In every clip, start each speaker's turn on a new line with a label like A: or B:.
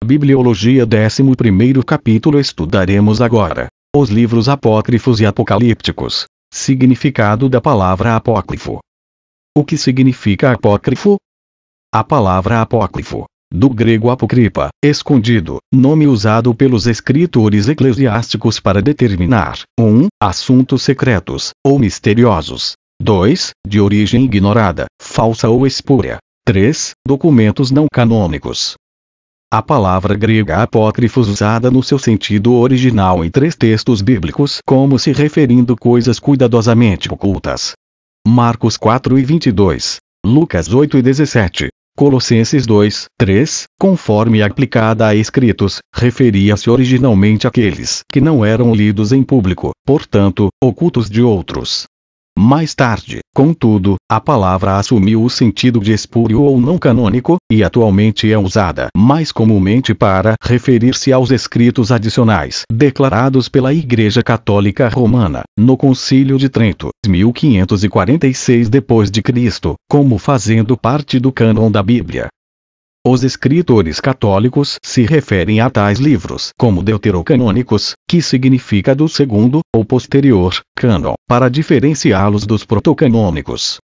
A: Bibliologia 11º capítulo. Estudaremos agora os livros apócrifos e apocalípticos. Significado da palavra apócrifo. O que significa apócrifo? A palavra apócrifo, do grego apokrypa, escondido, nome usado pelos escritores eclesiásticos para determinar 1. Assuntos secretos, ou misteriosos. 2. De origem ignorada, falsa ou espúria. 3. Documentos não canônicos. A palavra grega apócrifos usada no seu sentido original em 3 textos bíblicos como se referindo coisas cuidadosamente ocultas. Marcos 4:22, Lucas 8:17, Colossenses 2:3, conforme aplicada a escritos, referia-se originalmente àqueles que não eram lidos em público, portanto, ocultos de outros. Mais tarde, contudo, a palavra assumiu o sentido de espúrio ou não canônico, e atualmente é usada mais comumente para referir-se aos escritos adicionais declarados pela Igreja Católica Romana, no Concílio de Trento, 1546 d.C., como fazendo parte do cânon da Bíblia. Os escritores católicos se referem a tais livros como deuterocanônicos, que significa do segundo, ou posterior, cânon, para diferenciá-los dos protocanônicos.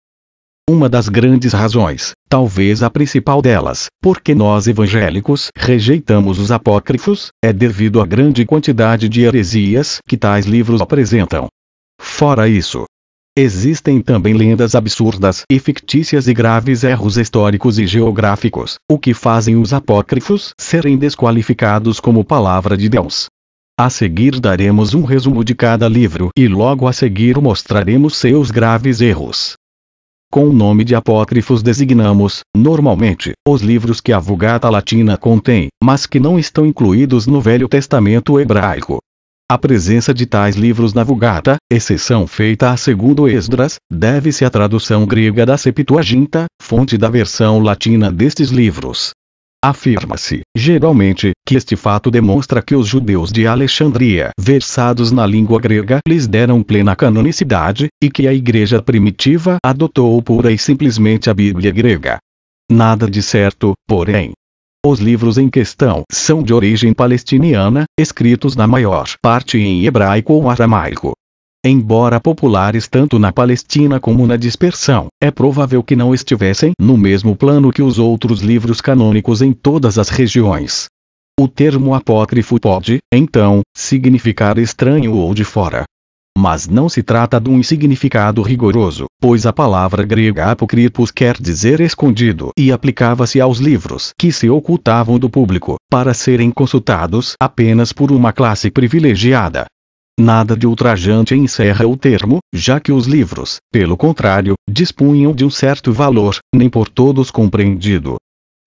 A: Uma das grandes razões, talvez a principal delas, porque nós evangélicos rejeitamos os apócrifos, é devido à grande quantidade de heresias que tais livros apresentam. Fora isso, existem também lendas absurdas e fictícias e graves erros históricos e geográficos, o que fazem os apócrifos serem desqualificados como palavra de Deus. A seguir daremos um resumo de cada livro e logo a seguir mostraremos seus graves erros. Com o nome de apócrifos designamos, normalmente, os livros que a Vulgata Latina contém, mas que não estão incluídos no Velho Testamento hebraico. A presença de tais livros na Vulgata, exceção feita a segundo Esdras, deve-se à tradução grega da Septuaginta, fonte da versão latina destes livros. Afirma-se, geralmente, que este fato demonstra que os judeus de Alexandria, versados na língua grega, lhes deram plena canonicidade, e que a igreja primitiva adotou pura e simplesmente a Bíblia grega. Nada de certo, porém. Os livros em questão são de origem palestiniana, escritos na maior parte em hebraico ou aramaico. Embora populares tanto na Palestina como na dispersão, é provável que não estivessem no mesmo plano que os outros livros canônicos em todas as regiões. O termo apócrifo pode, então, significar estranho ou de fora. Mas não se trata de um significado rigoroso, pois a palavra grega apócrifos quer dizer escondido e aplicava-se aos livros que se ocultavam do público, para serem consultados apenas por uma classe privilegiada. Nada de ultrajante encerra o termo, já que os livros, pelo contrário, dispunham de um certo valor, nem por todos compreendido.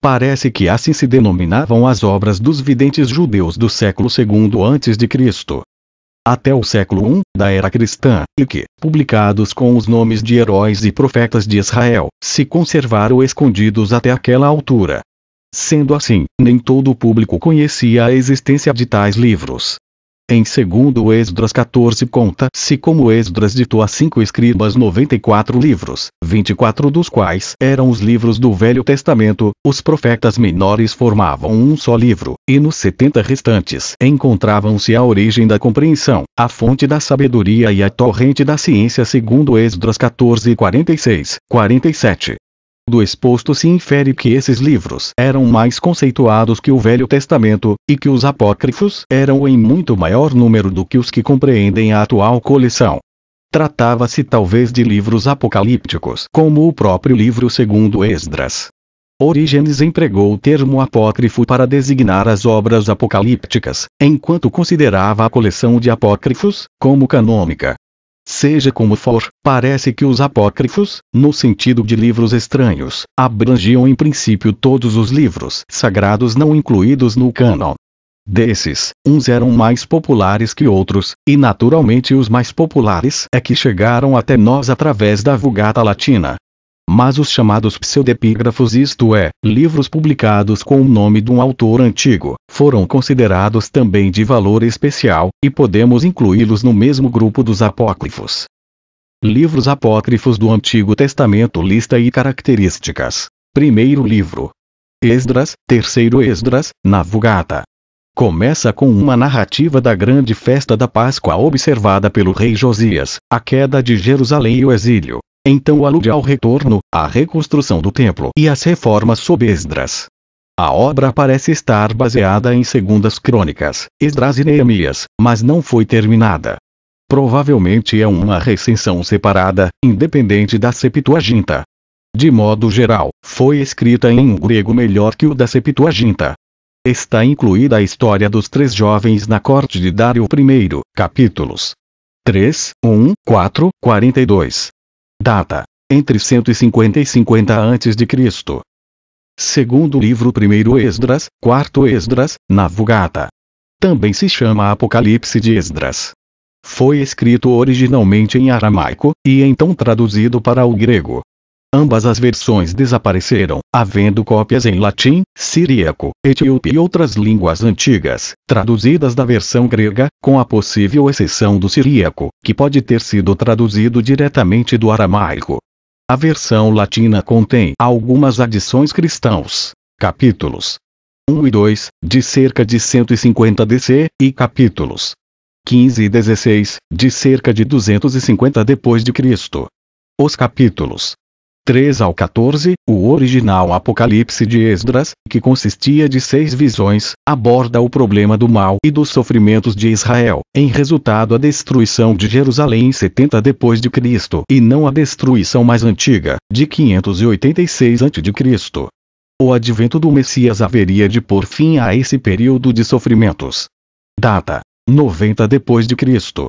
A: Parece que assim se denominavam as obras dos videntes judeus do século II a.C. até o século I, da era cristã, e que, publicados com os nomes de heróis e profetas de Israel, se conservaram escondidos até aquela altura. Sendo assim, nem todo o público conhecia a existência de tais livros. Em 2 Esdras 14 conta-se como Esdras ditou a 5 escribas 94 livros, 24 dos quais eram os livros do Velho Testamento, os profetas menores formavam um só livro, e nos 70 restantes encontravam-se a origem da compreensão, a fonte da sabedoria e a torrente da ciência segundo Esdras 14:46, 47. Do exposto se infere que esses livros eram mais conceituados que o Velho Testamento, e que os apócrifos eram em muito maior número do que os que compreendem a atual coleção. Tratava-se talvez de livros apocalípticos, como o próprio livro segundo Esdras. Orígenes empregou o termo apócrifo para designar as obras apocalípticas, enquanto considerava a coleção de apócrifos como canônica. Seja como for, parece que os apócrifos, no sentido de livros estranhos, abrangiam em princípio todos os livros sagrados não incluídos no cânon. Desses, uns eram mais populares que outros, e naturalmente os mais populares é que chegaram até nós através da Vulgata Latina. Mas os chamados pseudepígrafos, isto é, livros publicados com o nome de um autor antigo, foram considerados também de valor especial, e podemos incluí-los no mesmo grupo dos apócrifos. Livros apócrifos do Antigo Testamento. Lista e características. Primeiro livro. Esdras, terceiro Esdras, na Vulgata. Começa com uma narrativa da grande festa da Páscoa observada pelo rei Josias, a queda de Jerusalém e o exílio. Então alude ao retorno, à reconstrução do templo e às reformas sob Esdras. A obra parece estar baseada em Segundas Crônicas, Esdras e Neemias, mas não foi terminada. Provavelmente é uma recensão separada, independente da Septuaginta. De modo geral, foi escrita em um grego melhor que o da Septuaginta. Está incluída a história dos 3 jovens na corte de Dário I, capítulos 3, 1, 4, 42. Data: entre 150 e 50 a.C. Segundo livro 1 Esdras, 4 Esdras, na Vulgata. Também se chama Apocalipse de Esdras. Foi escrito originalmente em aramaico, e então traduzido para o grego. Ambas as versões desapareceram, havendo cópias em latim, siríaco, etíope e outras línguas antigas, traduzidas da versão grega, com a possível exceção do siríaco, que pode ter sido traduzido diretamente do aramaico. A versão latina contém algumas adições cristãos, capítulos 1 e 2, de cerca de 150 DC, e capítulos 15 e 16, de cerca de 250 d.C. Os capítulos 3 ao 14, o original Apocalipse de Esdras, que consistia de 6 visões, aborda o problema do mal e dos sofrimentos de Israel, em resultado a destruição de Jerusalém em 70 d.C., e não a destruição mais antiga, de 586 a.C. O advento do Messias haveria de pôr fim a esse período de sofrimentos. Data: 90 d.C.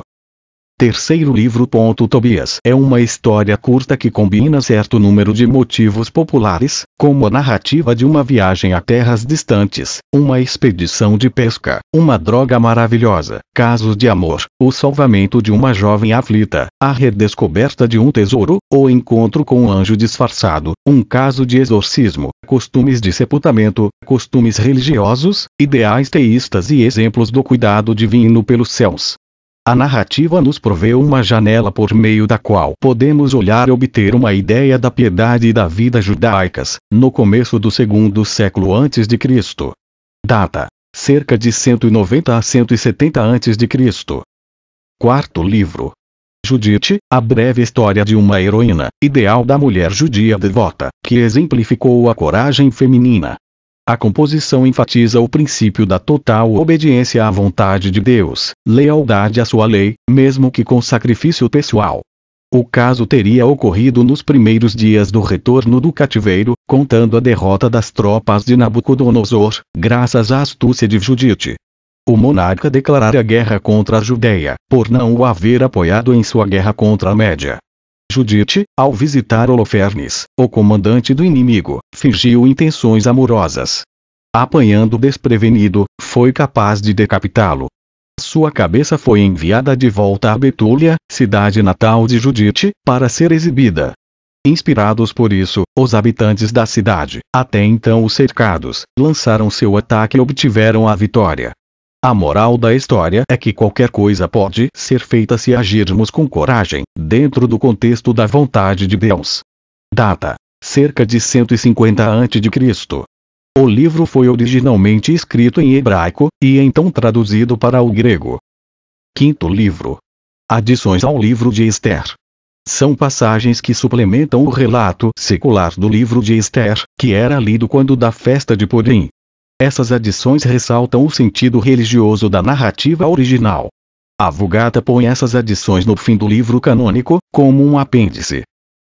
A: Terceiro livro. Tobias é uma história curta que combina certo número de motivos populares, como a narrativa de uma viagem a terras distantes, uma expedição de pesca, uma droga maravilhosa, casos de amor, o salvamento de uma jovem aflita, a redescoberta de um tesouro, o encontro com um anjo disfarçado, um caso de exorcismo, costumes de sepultamento, costumes religiosos, ideais teístas e exemplos do cuidado divino pelos céus. A narrativa nos provê uma janela por meio da qual podemos olhar e obter uma ideia da piedade e da vida judaicas, no começo do 2º século a.C. Data: cerca de 190 a 170 a.C. Quarto livro. Judite, a breve história de uma heroína, ideal da mulher judia devota, que exemplificou a coragem feminina. A composição enfatiza o princípio da total obediência à vontade de Deus, lealdade à sua lei, mesmo que com sacrifício pessoal. O caso teria ocorrido nos primeiros dias do retorno do cativeiro, contando a derrota das tropas de Nabucodonosor, graças à astúcia de Judite. O monarca declarara guerra contra a Judéia, por não o haver apoiado em sua guerra contra a Média. Judite, ao visitar Holofernes, o comandante do inimigo, fingiu intenções amorosas. Apanhando desprevenido, foi capaz de decapitá-lo. Sua cabeça foi enviada de volta a Betúlia, cidade natal de Judite, para ser exibida. Inspirados por isso, os habitantes da cidade, até então os cercados, lançaram seu ataque e obtiveram a vitória. A moral da história é que qualquer coisa pode ser feita se agirmos com coragem, dentro do contexto da vontade de Deus. Data: cerca de 150 a.C. O livro foi originalmente escrito em hebraico, e então traduzido para o grego. Quinto livro. Adições ao livro de Ester. São passagens que suplementam o relato secular do livro de Ester, que era lido quando da festa de Purim. Essas adições ressaltam o sentido religioso da narrativa original. A Vulgata põe essas adições no fim do livro canônico, como um apêndice.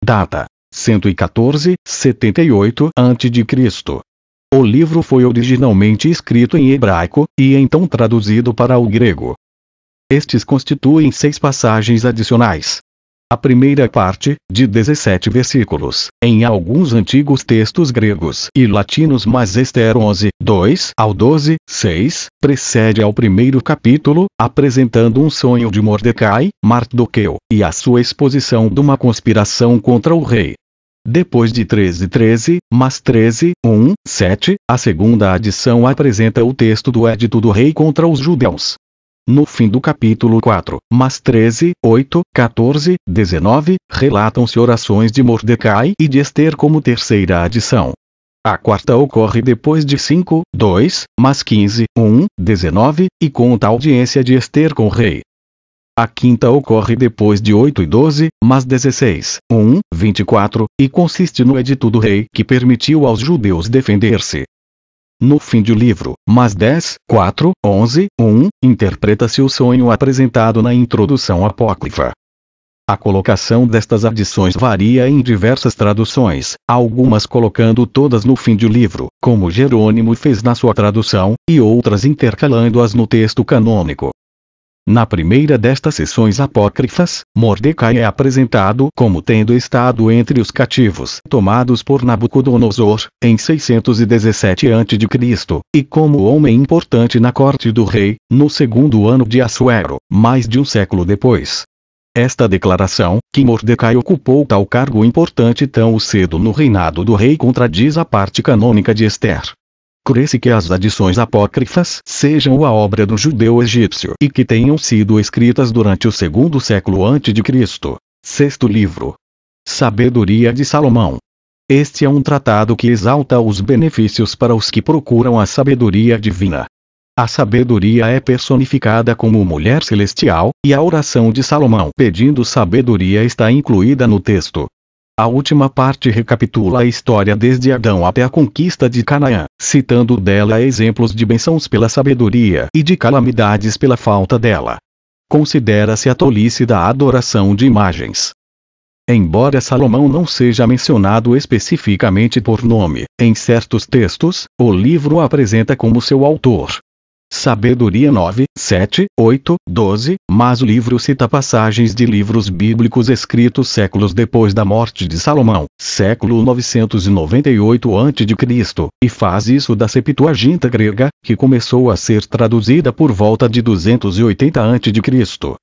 A: Data: 114, 78 a.C. O livro foi originalmente escrito em hebraico, e então traduzido para o grego. Estes constituem 6 passagens adicionais. A primeira parte, de 17 versículos, em alguns antigos textos gregos e latinos, mas Ester 11, 2 ao 12, 6, precede ao primeiro capítulo, apresentando um sonho de Mordecai, Mardoqueu, e a sua exposição de uma conspiração contra o rei. Depois de 13, mas 13, 1, 7, a segunda adição apresenta o texto do edito do rei contra os judeus. No fim do capítulo 4, mas 13, 8, 14, 19, relatam-se orações de Mordecai e de Ester como terceira adição. A quarta ocorre depois de 5, 2, mas 15, 1, 19, e conta a audiência de Ester com o rei. A quinta ocorre depois de 8 e 12, mas 16, 1, 24, e consiste no edito do rei que permitiu aos judeus defender-se. No fim do livro, mas 10, 4, 11, 1, interpreta-se o sonho apresentado na introdução apócrifa. A colocação destas adições varia em diversas traduções, algumas colocando todas no fim do livro, como Jerônimo fez na sua tradução, e outras intercalando-as no texto canônico. Na primeira destas sessões apócrifas, Mordecai é apresentado como tendo estado entre os cativos tomados por Nabucodonosor, em 617 a.C., e como homem importante na corte do rei, no segundo ano de Assuero, mais de um século depois. Esta declaração, que Mordecai ocupou tal cargo importante tão cedo no reinado do rei, contradiz a parte canônica de Ester. Crê-se que as adições apócrifas sejam a obra do judeu egípcio e que tenham sido escritas durante o segundo século a.C. Sexto livro. Sabedoria de Salomão. Este é um tratado que exalta os benefícios para os que procuram a sabedoria divina. A sabedoria é personificada como mulher celestial, e a oração de Salomão pedindo sabedoria está incluída no texto. A última parte recapitula a história desde Adão até a conquista de Canaã, citando dela exemplos de bênçãos pela sabedoria e de calamidades pela falta dela. Considera-se a tolice da adoração de imagens. Embora Salomão não seja mencionado especificamente por nome, em certos textos, o livro o apresenta como seu autor. Sabedoria 9, 7, 8, 12, mas o livro cita passagens de livros bíblicos escritos séculos depois da morte de Salomão, século 998 a.C., e faz isso da Septuaginta grega, que começou a ser traduzida por volta de 280 a.C.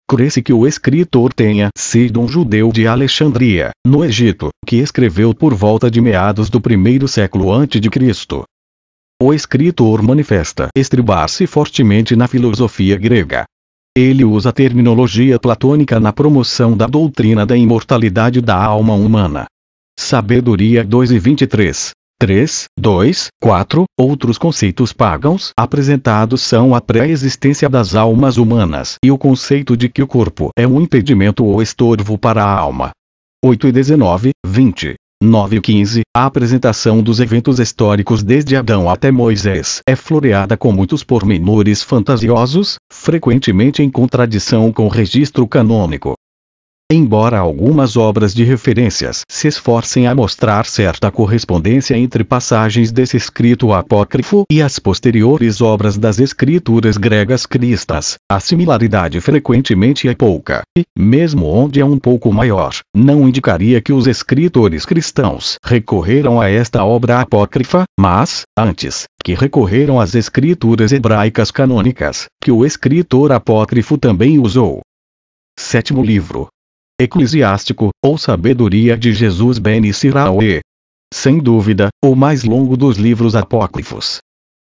A: Crê-se que o escritor tenha sido um judeu de Alexandria, no Egito, que escreveu por volta de meados do primeiro século a.C. O escritor manifesta estribar-se fortemente na filosofia grega. Ele usa a terminologia platônica na promoção da doutrina da imortalidade da alma humana. Sabedoria 2 e 23. 3, 2, 4. Outros conceitos pagãos apresentados são a pré-existência das almas humanas e o conceito de que o corpo é um impedimento ou estorvo para a alma. 8 e 19, 20. 9 e 15, a apresentação dos eventos históricos desde Adão até Moisés é floreada com muitos pormenores fantasiosos, frequentemente em contradição com o registro canônico. Embora algumas obras de referências se esforcem a mostrar certa correspondência entre passagens desse escrito apócrifo e as posteriores obras das escrituras gregas cristãs, a similaridade frequentemente é pouca, e, mesmo onde é um pouco maior, não indicaria que os escritores cristãos recorreram a esta obra apócrifa, mas, antes, que recorreram às escrituras hebraicas canônicas, que o escritor apócrifo também usou. Sétimo livro. Eclesiástico, ou Sabedoria de Jesus Ben Siraque. Sem dúvida, o mais longo dos livros apócrifos.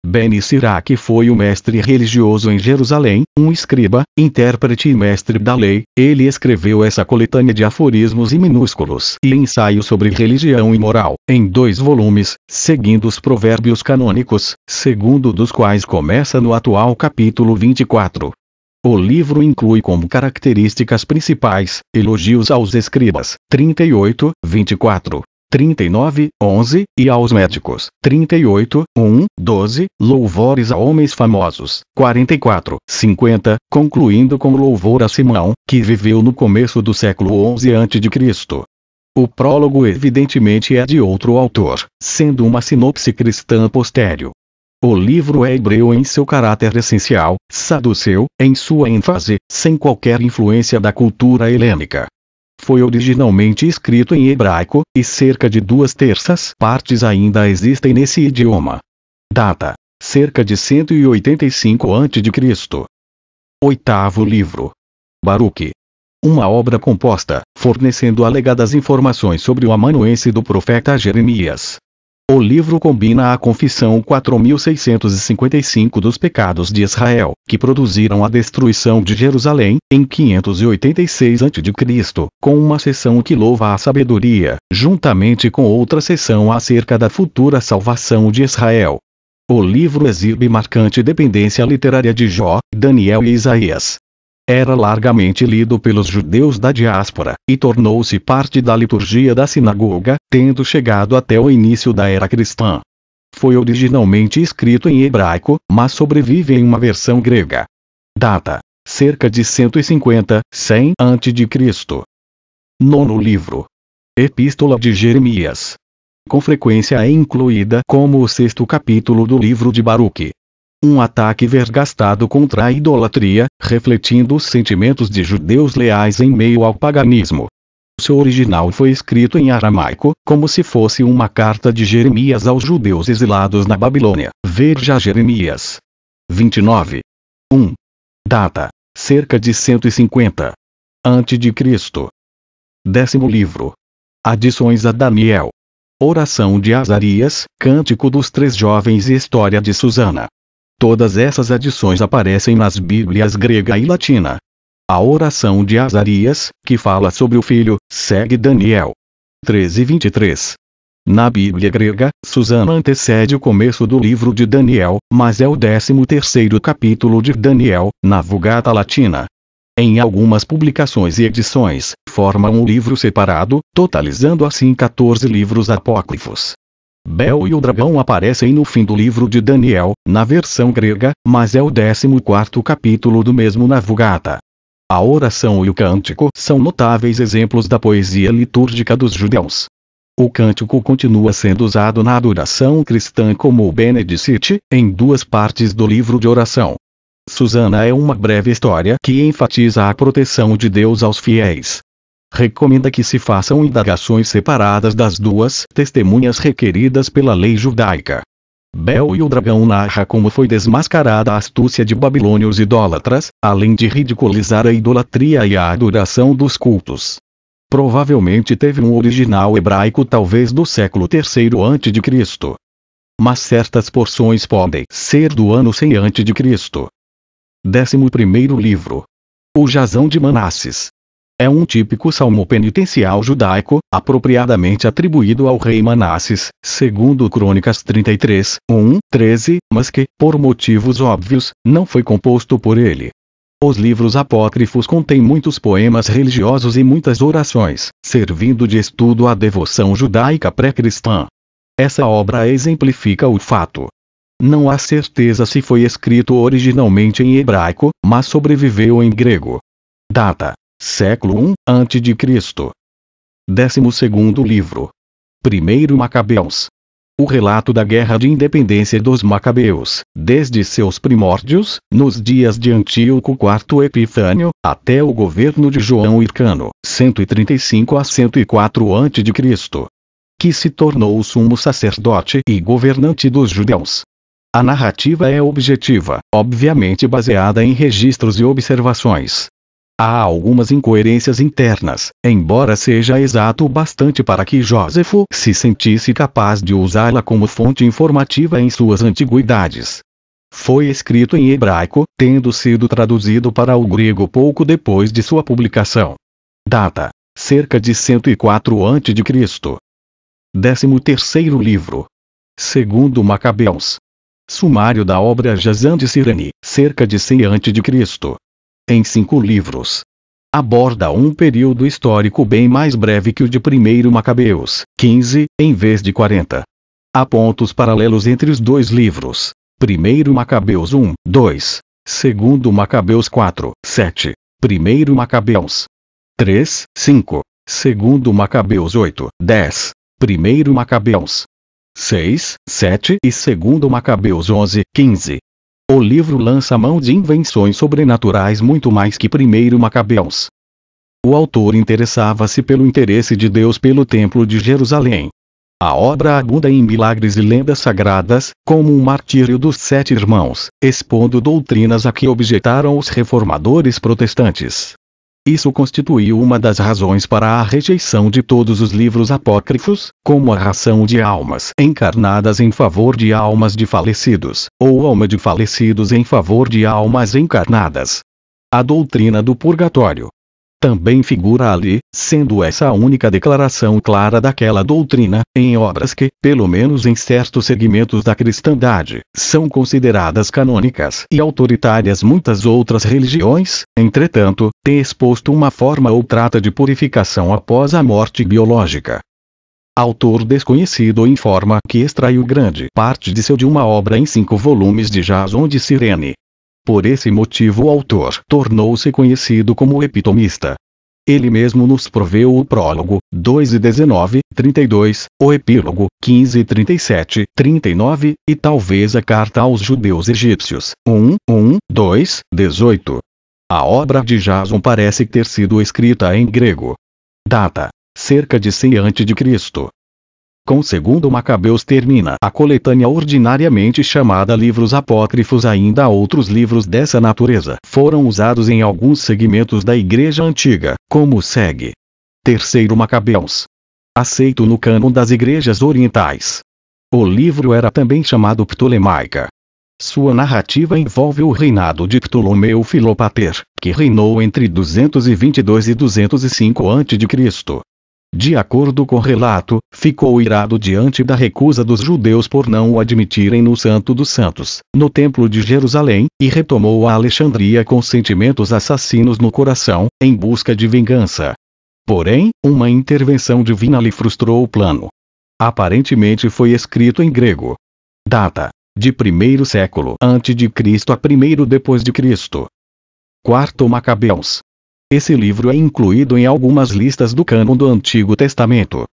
A: Ben Siraque foi o mestre religioso em Jerusalém, um escriba, intérprete e mestre da lei. Ele escreveu essa coletânea de aforismos e minúsculos e ensaios sobre religião e moral, em 2 volumes, seguindo os provérbios canônicos, segundo dos quais começa no atual capítulo 24. O livro inclui como características principais, elogios aos escribas, 38, 24, 39, 11, e aos médicos, 38, 1, 12, louvores a homens famosos, 44, 50, concluindo com louvor a Simão, que viveu no começo do século 11 a.C. O prólogo evidentemente é de outro autor, sendo uma sinopse cristã posterior. O livro é hebreu em seu caráter essencial, saduceu, em sua ênfase, sem qualquer influência da cultura helênica. Foi originalmente escrito em hebraico, e cerca de 2/3 partes ainda existem nesse idioma. Data: cerca de 185 a.C. Oitavo livro. Baruque. Uma obra composta, fornecendo alegadas informações sobre o amanuense do profeta Jeremias. O livro combina a confissão 4655 dos pecados de Israel, que produziram a destruição de Jerusalém, em 586 a.C., com uma seção que louva a sabedoria, juntamente com outra seção acerca da futura salvação de Israel. O livro exibe marcante dependência literária de Jó, Daniel e Isaías. Era largamente lido pelos judeus da diáspora, e tornou-se parte da liturgia da sinagoga, tendo chegado até o início da era cristã. Foi originalmente escrito em hebraico, mas sobrevive em uma versão grega. Data: cerca de 150, 100 a.C. Nono livro. Epístola de Jeremias. Com frequência é incluída como o 6º capítulo do livro de Baruque. Um ataque vergastado contra a idolatria, refletindo os sentimentos de judeus leais em meio ao paganismo. Seu original foi escrito em aramaico, como se fosse uma carta de Jeremias aos judeus exilados na Babilônia. Veja Jeremias 29. 1. Data: cerca de 150 a.C. Décimo livro. Adições a Daniel. Oração de Azarias, Cântico dos Três Jovens e História de Susana. Todas essas adições aparecem nas Bíblias grega e latina. A oração de Azarias, que fala sobre o filho, segue Daniel 13:23. Na Bíblia grega, Susana antecede o começo do livro de Daniel, mas é o 13º capítulo de Daniel, na Vulgata Latina. Em algumas publicações e edições, forma um livro separado, totalizando assim 14 livros apócrifos. Bel e o dragão aparecem no fim do livro de Daniel, na versão grega, mas é o 14º capítulo do mesmo na Vulgata. A oração e o cântico são notáveis exemplos da poesia litúrgica dos judeus. O cântico continua sendo usado na adoração cristã como o Benedicite, em duas partes do livro de oração. Susana é uma breve história que enfatiza a proteção de Deus aos fiéis. Recomenda que se façam indagações separadas das duas testemunhas requeridas pela lei judaica. Bel e o dragão narra como foi desmascarada a astúcia de babilônios idólatras, além de ridiculizar a idolatria e a adoração dos cultos. Provavelmente teve um original hebraico talvez do século III a.C. Mas certas porções podem ser do ano 100 a.C. 11º livro. O Jazão de Manasses. É um típico salmo penitencial judaico, apropriadamente atribuído ao rei Manasses, segundo Crônicas 33, 13, mas que, por motivos óbvios, não foi composto por ele. Os livros apócrifos contêm muitos poemas religiosos e muitas orações, servindo de estudo à devoção judaica pré-cristã. Essa obra exemplifica o fato. Não há certeza se foi escrito originalmente em hebraico, mas sobreviveu em grego. Data: século I a.C. 12º livro. 1º Macabeus. O relato da Guerra de Independência dos Macabeus, desde seus primórdios, nos dias de Antíoco IV Epifânio, até o governo de João Hircano, 135 a 104 a.C., que se tornou o sumo sacerdote e governante dos judeus. A narrativa é objetiva, obviamente baseada em registros e observações. Há algumas incoerências internas, embora seja exato o bastante para que Jósefo se sentisse capaz de usá-la como fonte informativa em suas antiguidades. Foi escrito em hebraico, tendo sido traduzido para o grego pouco depois de sua publicação. Data: cerca de 104 a.C. 13º livro. 2º Macabeus. Sumário da obra Jazão de Cirene, cerca de 100 a.C. Em 5 livros. Aborda um período histórico bem mais breve que o de 1º Macabeus, 15, em vez de 40. Há pontos paralelos entre os dois livros. 1º Macabeus 1, 2. 2º Macabeus 4, 7. 1º Macabeus 3, 5. 2º Macabeus 8, 10. 1º Macabeus 6, 7 e 2º Macabeus 11, 15. O livro lança mão de invenções sobrenaturais muito mais que 1º Macabeus. O autor interessava-se pelo interesse de Deus pelo Templo de Jerusalém. A obra abunda em milagres e lendas sagradas, como o martírio dos 7 irmãos, expondo doutrinas a que objetaram os reformadores protestantes. Isso constituiu uma das razões para a rejeição de todos os livros apócrifos, como a ração de almas encarnadas em favor de almas de falecidos, ou alma de falecidos em favor de almas encarnadas. A doutrina do purgatório também figura ali, sendo essa a única declaração clara daquela doutrina, em obras que, pelo menos em certos segmentos da cristandade, são consideradas canônicas e autoritárias. Muitas outras religiões, entretanto, têm exposto uma forma ou trata de purificação após a morte biológica. Autor desconhecido informa que extraiu grande parte de uma obra em 5 volumes de Jason de Cirene. Por esse motivo o autor tornou-se conhecido como epitomista. Ele mesmo nos proveu o prólogo, 2:19, 32, o epílogo, 15:37, 39, e talvez a carta aos judeus egípcios, 2, 18. A obra de Jason parece ter sido escrita em grego. Data: cerca de 100 a.C. Com segundo Macabeus termina a coletânea ordinariamente chamada Livros Apócrifos. Ainda outros livros dessa natureza foram usados em alguns segmentos da Igreja Antiga, como segue. Terceiro Macabeus. Aceito no cânon das igrejas orientais. O livro era também chamado Ptolemaica. Sua narrativa envolve o reinado de Ptolomeu Filopater, que reinou entre 222 e 205 a.C. De acordo com o relato, ficou irado diante da recusa dos judeus por não o admitirem no Santo dos Santos, no Templo de Jerusalém, e retomou a Alexandria com sentimentos assassinos no coração, em busca de vingança. Porém, uma intervenção divina lhe frustrou o plano. Aparentemente foi escrito em grego. Data: de 1º século a.C. a 1º depois de Cristo. Quarto Macabeus. Esse livro é incluído em algumas listas do cânon do Antigo Testamento.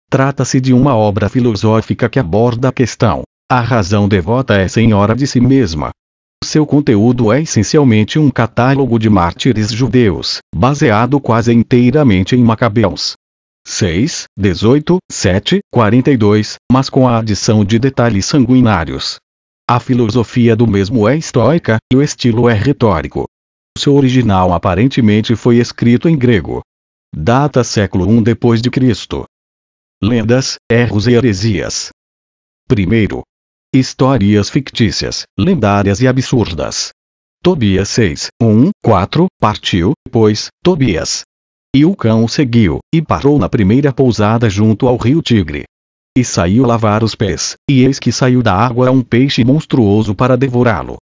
A: Trata-se de uma obra filosófica que aborda a questão: a razão devota é senhora de si mesma. Seu conteúdo é essencialmente um catálogo de mártires judeus, baseado quase inteiramente em Macabeus 6, 18, 7, 42, mas com a adição de detalhes sanguinários. A filosofia do mesmo é estoica, e o estilo é retórico. Seu original aparentemente foi escrito em grego. Data: século I depois de Cristo. Lendas, erros e heresias. Primeiro. Histórias fictícias, lendárias e absurdas. Tobias 6, 4, partiu, pois, Tobias. E o cão o seguiu, e parou na primeira pousada junto ao rio Tigre. E saiu lavar os pés, e eis que saiu da água um peixe monstruoso para devorá-lo.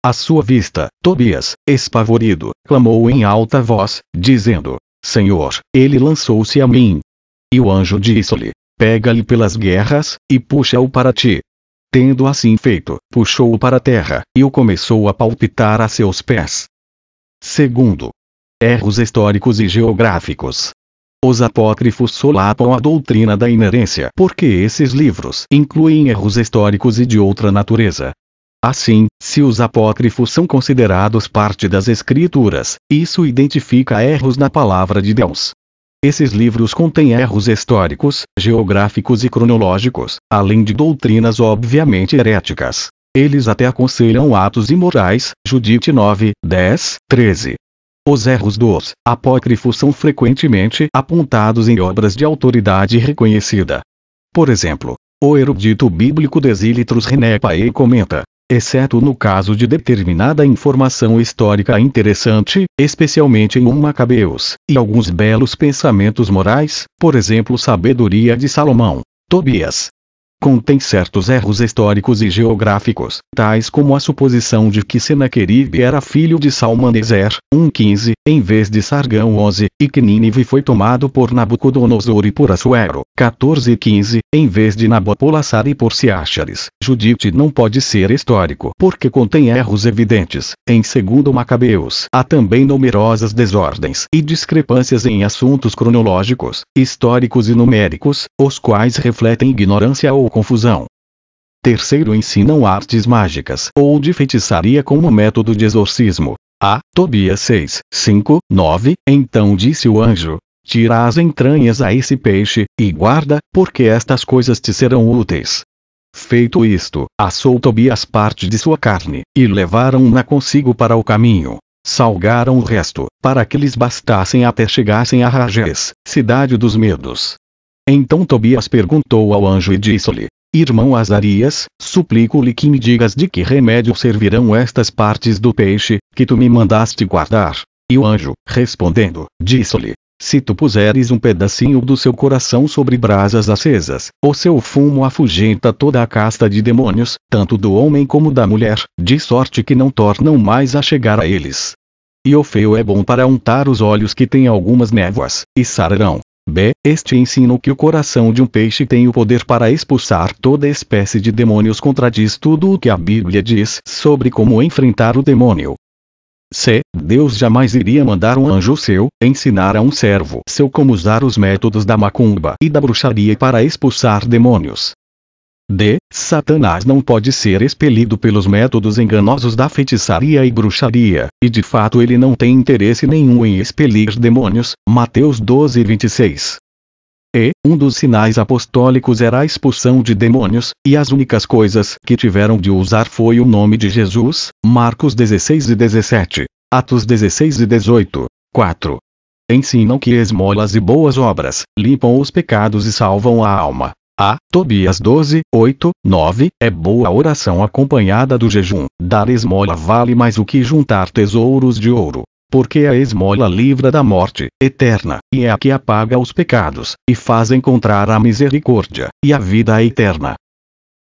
A: À sua vista, Tobias, espavorido, clamou em alta voz, dizendo: Senhor, ele lançou-se a mim. E o anjo disse-lhe: pega-lhe pelas guerras, e puxa-o para ti. Tendo assim feito, puxou-o para a terra, e o começou a palpitar a seus pés. Segundo. Erros históricos e geográficos. Os apócrifos solapam a doutrina da inerência porque esses livros incluem erros históricos e de outra natureza. Assim, se os apócrifos são considerados parte das Escrituras, isso identifica erros na palavra de Deus. Esses livros contêm erros históricos, geográficos e cronológicos, além de doutrinas obviamente heréticas. Eles até aconselham atos imorais, Judite 9, 10, 13. Os erros dos apócrifos são frequentemente apontados em obras de autoridade reconhecida. Por exemplo, o erudito bíblico Desilitros René Paet comenta: exceto no caso de determinada informação histórica interessante, especialmente em Macabeus, e alguns belos pensamentos morais, por exemplo Sabedoria de Salomão, Tobias contém certos erros históricos e geográficos, tais como a suposição de que Senaqueribe era filho de Salmaneser, 1:15, em vez de Sargão 11, e que Nínive foi tomado por Nabucodonosor e por Assuero, 14:15, em vez de Nabopolassar e por Siachares. Judite não pode ser histórico porque contém erros evidentes. Em 2 Macabeus há também numerosas desordens e discrepâncias em assuntos cronológicos, históricos e numéricos, os quais refletem ignorância ou confusão. Terceiro, ensinam artes mágicas ou de feitiçaria como método de exorcismo. A. Tobias 6, 5, 9, então disse o anjo: tira as entranhas a esse peixe, e guarda, porque estas coisas te serão úteis. Feito isto, assou Tobias parte de sua carne, e levaram-na consigo para o caminho. salgaram o resto, para que lhes bastassem até chegassem a Rages, cidade dos medos. Então Tobias perguntou ao anjo e disse-lhe: Irmão Azarias, suplico-lhe que me digas de que remédio servirão estas partes do peixe, que tu me mandaste guardar. E o anjo, respondendo, disse-lhe: Se tu puseres um pedacinho do seu coração sobre brasas acesas, o seu fumo afugenta toda a casta de demônios, tanto do homem como da mulher, de sorte que não tornam mais a chegar a eles. E o feu é bom para untar os olhos que têm algumas névoas, e sararão. B. Este ensino que o coração de um peixe tem o poder para expulsar toda espécie de demônios contradiz tudo o que a Bíblia diz sobre como enfrentar o demônio. C. Deus jamais iria mandar um anjo seu, ensinar a um servo seu como usar os métodos da macumba e da bruxaria para expulsar demônios. D. Satanás não pode ser expelido pelos métodos enganosos da feitiçaria e bruxaria, e de fato ele não tem interesse nenhum em expelir demônios, Mateus 12:26. E, um dos sinais apostólicos era a expulsão de demônios, e as únicas coisas que tiveram de usar foi o nome de Jesus, Marcos 16:17, Atos 16:18, 4. Ensinam que esmolas e boas obras limpam os pecados e salvam a alma. A. Tobias 12:8, 9, é boa oração acompanhada do jejum. Dar esmola vale mais do que juntar tesouros de ouro. Porque a esmola livra da morte eterna, e é a que apaga os pecados, e faz encontrar a misericórdia, e a vida eterna.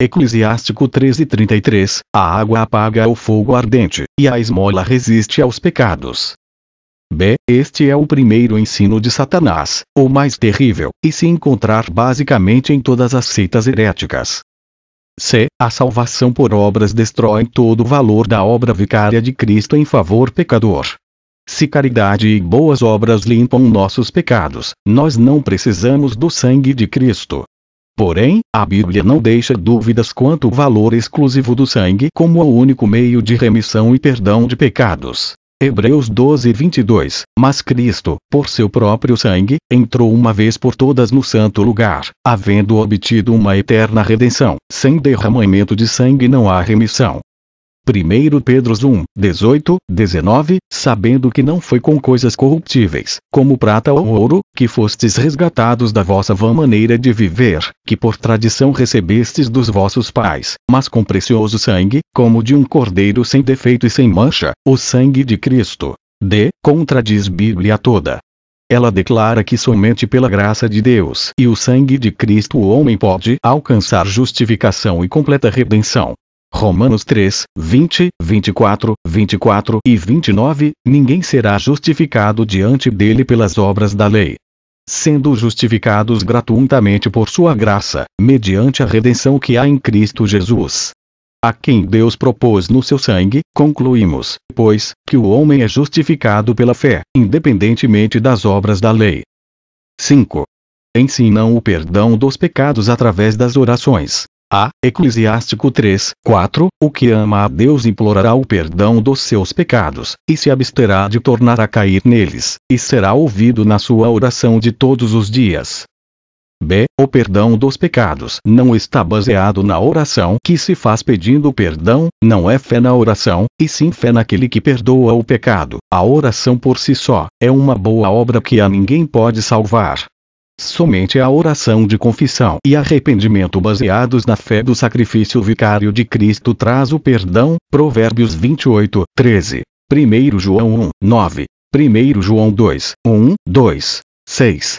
A: Eclesiástico 13:33, a água apaga o fogo ardente, e a esmola resiste aos pecados. B. Este é o primeiro ensino de Satanás, o mais terrível, e se encontrar basicamente em todas as seitas heréticas. C. A salvação por obras destrói todo o valor da obra vicária de Cristo em favor pecador. Se caridade e boas obras limpam nossos pecados, nós não precisamos do sangue de Cristo. Porém, a Bíblia não deixa dúvidas quanto ao valor exclusivo do sangue como o único meio de remissão e perdão de pecados. Hebreus 12:22, mas Cristo, por seu próprio sangue, entrou uma vez por todas no santo lugar, havendo obtido uma eterna redenção. Sem derramamento de sangue não há remissão. 1 Pedro 1:18, 19, sabendo que não foi com coisas corruptíveis, como prata ou ouro, que fostes resgatados da vossa vã maneira de viver, que por tradição recebestes dos vossos pais, mas com precioso sangue, como de um cordeiro sem defeito e sem mancha, o sangue de Cristo. D. Contradiz Bíblia toda. Ela declara que somente pela graça de Deus e o sangue de Cristo o homem pode alcançar justificação e completa redenção. Romanos 3, 20, 24, 24 e 29, ninguém será justificado diante dele pelas obras da lei. Sendo justificados gratuitamente por sua graça, mediante a redenção que há em Cristo Jesus. A quem Deus propôs no seu sangue, concluímos, pois, que o homem é justificado pela fé, independentemente das obras da lei. 5. Ensinam o perdão dos pecados através das orações. A. Eclesiástico 3, 4, o que ama a Deus implorará o perdão dos seus pecados, e se absterá de tornar a cair neles, e será ouvido na sua oração de todos os dias. B. O perdão dos pecados não está baseado na oração que se faz pedindo perdão, não é fé na oração, e sim fé naquele que perdoa o pecado. A oração por si só é uma boa obra que a ninguém pode salvar. Somente a oração de confissão e arrependimento baseados na fé do sacrifício vicário de Cristo traz o perdão. Provérbios 28, 13. 1 João 1, 9. 1 João 2, 1, 2, 6.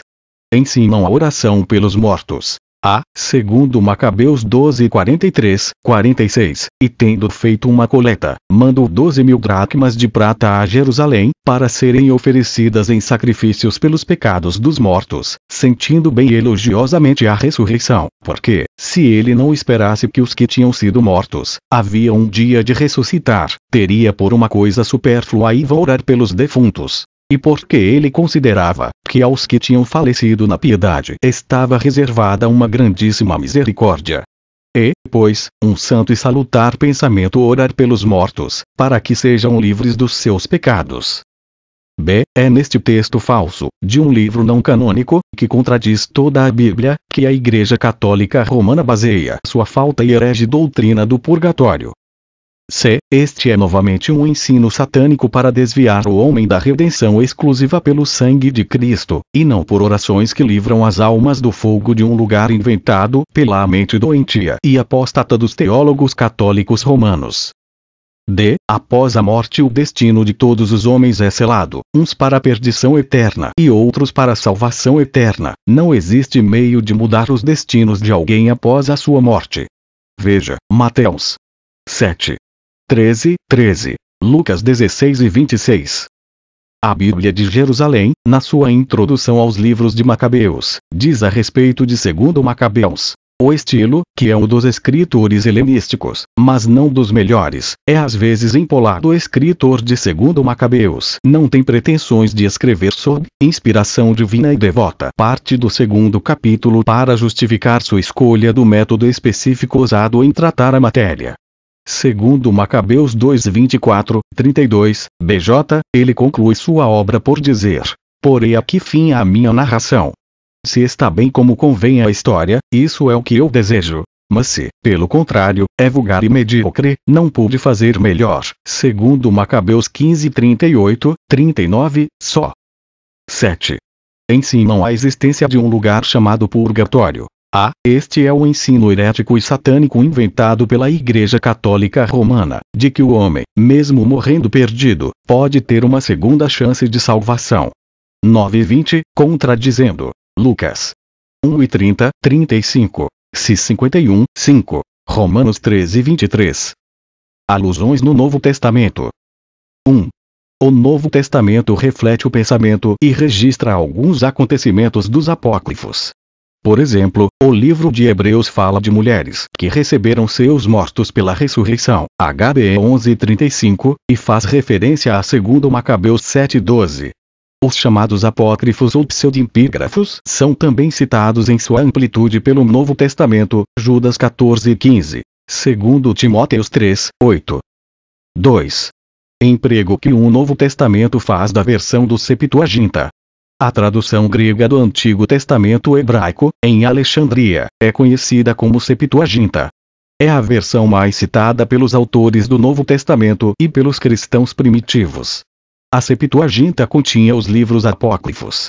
A: Ensinam a oração pelos mortos. A. Segundo Macabeus 12, 43, 46, e tendo feito uma coleta, mandou 12.000 dracmas de prata a Jerusalém, para serem oferecidas em sacrifícios pelos pecados dos mortos, sentindo bem elogiosamente a ressurreição, porque, se ele não esperasse que os que tinham sido mortos, havia um dia de ressuscitar, teria por uma coisa supérflua ir orar pelos defuntos. E porque ele considerava que aos que tinham falecido na piedade estava reservada uma grandíssima misericórdia. E, pois, um santo e salutar pensamento orar pelos mortos, para que sejam livres dos seus pecados. B. É neste texto falso, de um livro não canônico, que contradiz toda a Bíblia, que a Igreja Católica Romana baseia sua falta e herege doutrina do purgatório. C. Este é novamente um ensino satânico para desviar o homem da redenção exclusiva pelo sangue de Cristo, e não por orações que livram as almas do fogo de um lugar inventado pela mente doentia e apóstata dos teólogos católicos romanos. D. Após a morte o destino de todos os homens é selado, uns para a perdição eterna e outros para a salvação eterna. Não existe meio de mudar os destinos de alguém após a sua morte. Veja, Mateus 7:13, Lucas 16:26. A Bíblia de Jerusalém, na sua introdução aos livros de Macabeus, diz a respeito de 2 Macabeus. O estilo, que é um dos escritores helenísticos, mas não dos melhores, é às vezes empolado. O escritor de 2 Macabeus não tem pretensões de escrever sob inspiração divina e devota parte do 2º capítulo para justificar sua escolha do método específico usado em tratar a matéria. 2 Macabeus 2:24-32, BJ, ele conclui sua obra por dizer: porém aqui fim à minha narração. Se está bem como convém à história, isso é o que eu desejo. Mas se, pelo contrário, é vulgar e medíocre, não pude fazer melhor. 2 Macabeus 15:38-39, só. 7. Ensinam a existência de um lugar chamado purgatório. Este é o ensino herético e satânico inventado pela Igreja Católica Romana, de que o homem, mesmo morrendo perdido, pode ter uma segunda chance de salvação. 9:20, contradizendo Lucas 1:30-35, C. 51:5, Romanos 13:23. Alusões no Novo Testamento. 1. O Novo Testamento reflete o pensamento e registra alguns acontecimentos dos apócrifos. Por exemplo, o livro de Hebreus fala de mulheres que receberam seus mortos pela ressurreição, HB 11:35, e faz referência a 2 Macabeus 7:12. Os chamados apócrifos ou pseudepígrafos são também citados em sua amplitude pelo Novo Testamento, Judas 14:15, 2 Timóteo 3:8. 2. Emprego que o Novo Testamento faz da versão do Septuaginta. A tradução grega do Antigo Testamento hebraico, em Alexandria, é conhecida como Septuaginta. É a versão mais citada pelos autores do Novo Testamento e pelos cristãos primitivos. A Septuaginta continha os livros apócrifos.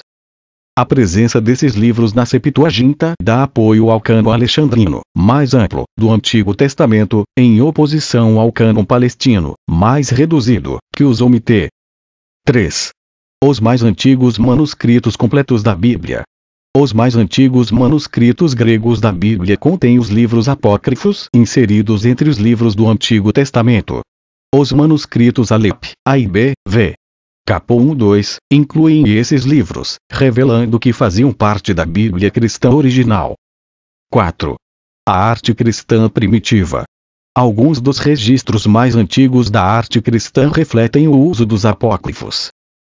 A: A presença desses livros na Septuaginta dá apoio ao cânon alexandrino, mais amplo, do Antigo Testamento, em oposição ao cânon palestino, mais reduzido, que os omite. 3. Os mais antigos manuscritos completos da Bíblia. Os mais antigos manuscritos gregos da Bíblia contêm os livros apócrifos inseridos entre os livros do Antigo Testamento. Os manuscritos Alep, A e B, V. Capo 1-2, incluem esses livros, revelando que faziam parte da Bíblia cristã original. 4. A arte cristã primitiva. Alguns dos registros mais antigos da arte cristã refletem o uso dos apócrifos.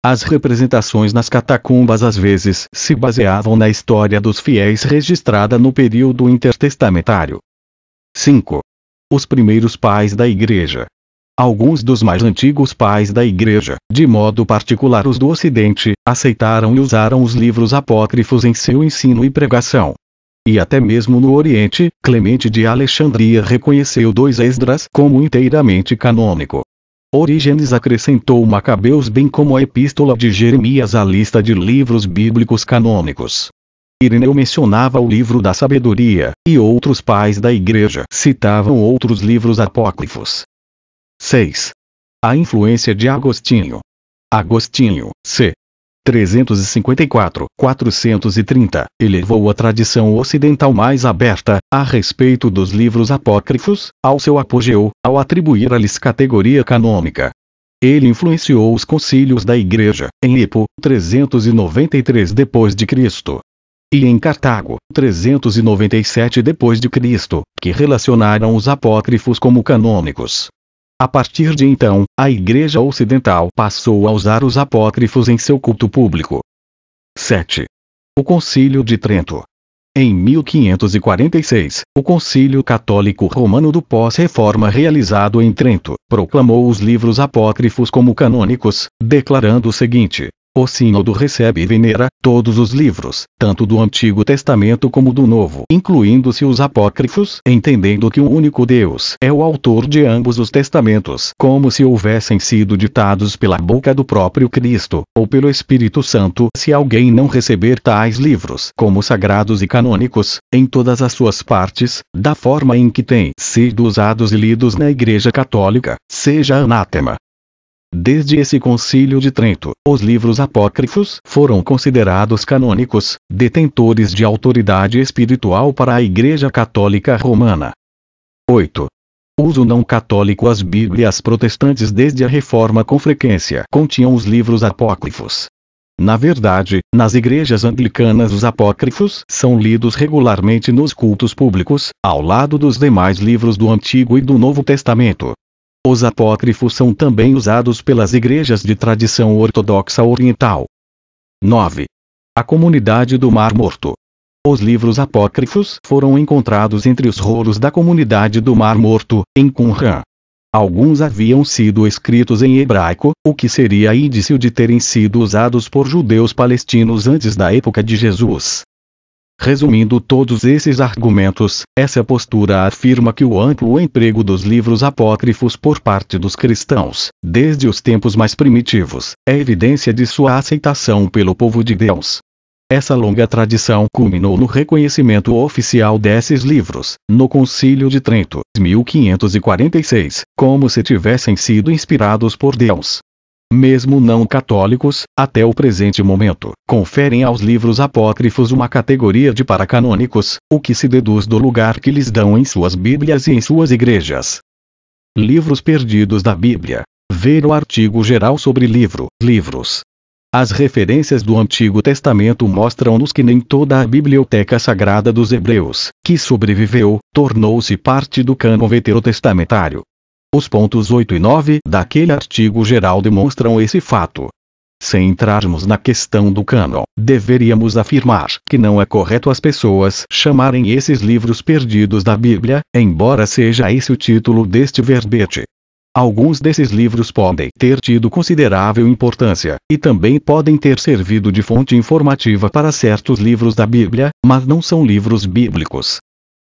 A: As representações nas catacumbas às vezes se baseavam na história dos fiéis registrada no período intertestamentário. 5. Os primeiros pais da Igreja. Alguns dos mais antigos pais da Igreja, de modo particular os do Ocidente, aceitaram e usaram os livros apócrifos em seu ensino e pregação. E até mesmo no Oriente, Clemente de Alexandria reconheceu 2 Esdras como inteiramente canônico. Orígenes acrescentou Macabeus bem como a Epístola de Jeremias à lista de livros bíblicos canônicos. Ireneu mencionava o livro da sabedoria, e outros pais da Igreja citavam outros livros apócrifos. 6. A influência de Agostinho. Agostinho, c. 354-430, elevou a tradição ocidental mais aberta, a respeito dos livros apócrifos, ao seu apogeu, ao atribuir-lhes categoria canônica. Ele influenciou os concílios da Igreja, em Hippo, 393 d.C. e em Cartago, 397 d.C., que relacionaram os apócrifos como canônicos. A partir de então, a Igreja Ocidental passou a usar os apócrifos em seu culto público. 7. O Concílio de Trento. Em 1546, o Concílio Católico Romano do pós-reforma realizado em Trento, proclamou os livros apócrifos como canônicos, declarando o seguinte: O Sínodo recebe e venera todos os livros, tanto do Antigo Testamento como do Novo, incluindo-se os apócrifos, entendendo que o único Deus é o autor de ambos os testamentos, como se houvessem sido ditados pela boca do próprio Cristo, ou pelo Espírito Santo, se alguém não receber tais livros como sagrados e canônicos, em todas as suas partes, da forma em que têm sido usados e lidos na Igreja Católica, seja anátema. Desde esse Concílio de Trento, os livros apócrifos foram considerados canônicos, detentores de autoridade espiritual para a Igreja Católica Romana. 8. Uso não católico. As Bíblias protestantes desde a Reforma com frequência continham os livros apócrifos. Na verdade, nas igrejas anglicanas os apócrifos são lidos regularmente nos cultos públicos, ao lado dos demais livros do Antigo e do Novo Testamento. Os apócrifos são também usados pelas igrejas de tradição ortodoxa oriental. 9. A Comunidade do Mar Morto. Os livros apócrifos foram encontrados entre os rolos da Comunidade do Mar Morto, em Qumran. Alguns haviam sido escritos em hebraico, o que seria indício de terem sido usados por judeus palestinos antes da época de Jesus. Resumindo todos esses argumentos, essa postura afirma que o amplo emprego dos livros apócrifos por parte dos cristãos, desde os tempos mais primitivos, é evidência de sua aceitação pelo povo de Deus. Essa longa tradição culminou no reconhecimento oficial desses livros, no Concílio de Trento, 1546, como se tivessem sido inspirados por Deus. Mesmo não católicos, até o presente momento, conferem aos livros apócrifos uma categoria de paracanônicos, o que se deduz do lugar que lhes dão em suas Bíblias e em suas igrejas. Livros perdidos da Bíblia. Ver o artigo geral sobre livros. As referências do Antigo Testamento mostram-nos que nem toda a Biblioteca Sagrada dos Hebreus, que sobreviveu, tornou-se parte do cânon veterotestamentário. Os pontos 8 e 9 daquele artigo geral demonstram esse fato. Sem entrarmos na questão do cânon, deveríamos afirmar que não é correto as pessoas chamarem esses livros perdidos da Bíblia, embora seja esse o título deste verbete. Alguns desses livros podem ter tido considerável importância, e também podem ter servido de fonte informativa para certos livros da Bíblia, mas não são livros bíblicos.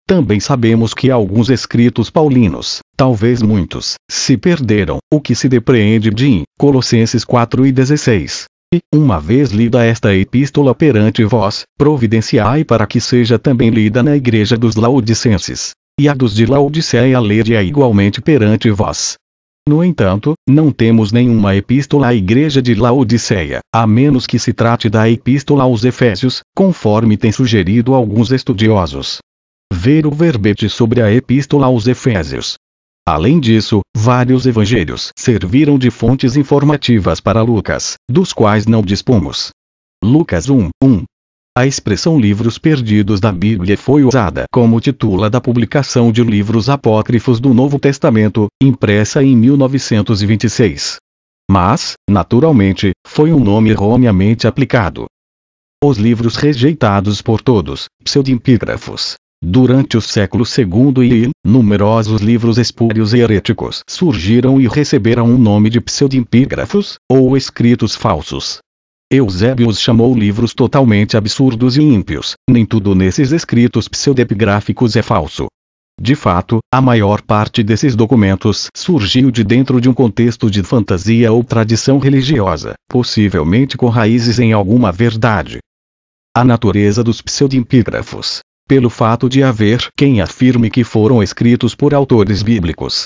A: Também sabemos que alguns escritos paulinos, talvez muitos, se perderam, o que se depreende de Colossenses 4:16. E, uma vez lida esta epístola perante vós, providenciai para que seja também lida na igreja dos Laodicenses. E a dos de Laodiceia lede-a igualmente perante vós. No entanto, não temos nenhuma epístola à igreja de Laodiceia, a menos que se trate da epístola aos Efésios, conforme tem sugerido alguns estudiosos. Ver o verbete sobre a epístola aos Efésios. Além disso, vários evangelhos serviram de fontes informativas para Lucas, dos quais não dispomos. Lucas 1:1. A expressão livros perdidos da Bíblia foi usada como titula da publicação de livros apócrifos do Novo Testamento, impressa em 1926. Mas, naturalmente, foi um nome erroneamente aplicado. Os livros rejeitados por todos, pseudepígrafos. Durante o século II e numerosos livros espúrios e heréticos surgiram e receberam o nome de pseudepígrafos, ou escritos falsos. Eusébio os chamou livros totalmente absurdos e ímpios. Nem tudo nesses escritos pseudepigráficos é falso. De fato, a maior parte desses documentos surgiu de dentro de um contexto de fantasia ou tradição religiosa, possivelmente com raízes em alguma verdade. A natureza dos pseudepígrafos. Pelo fato de haver quem afirme que foram escritos por autores bíblicos.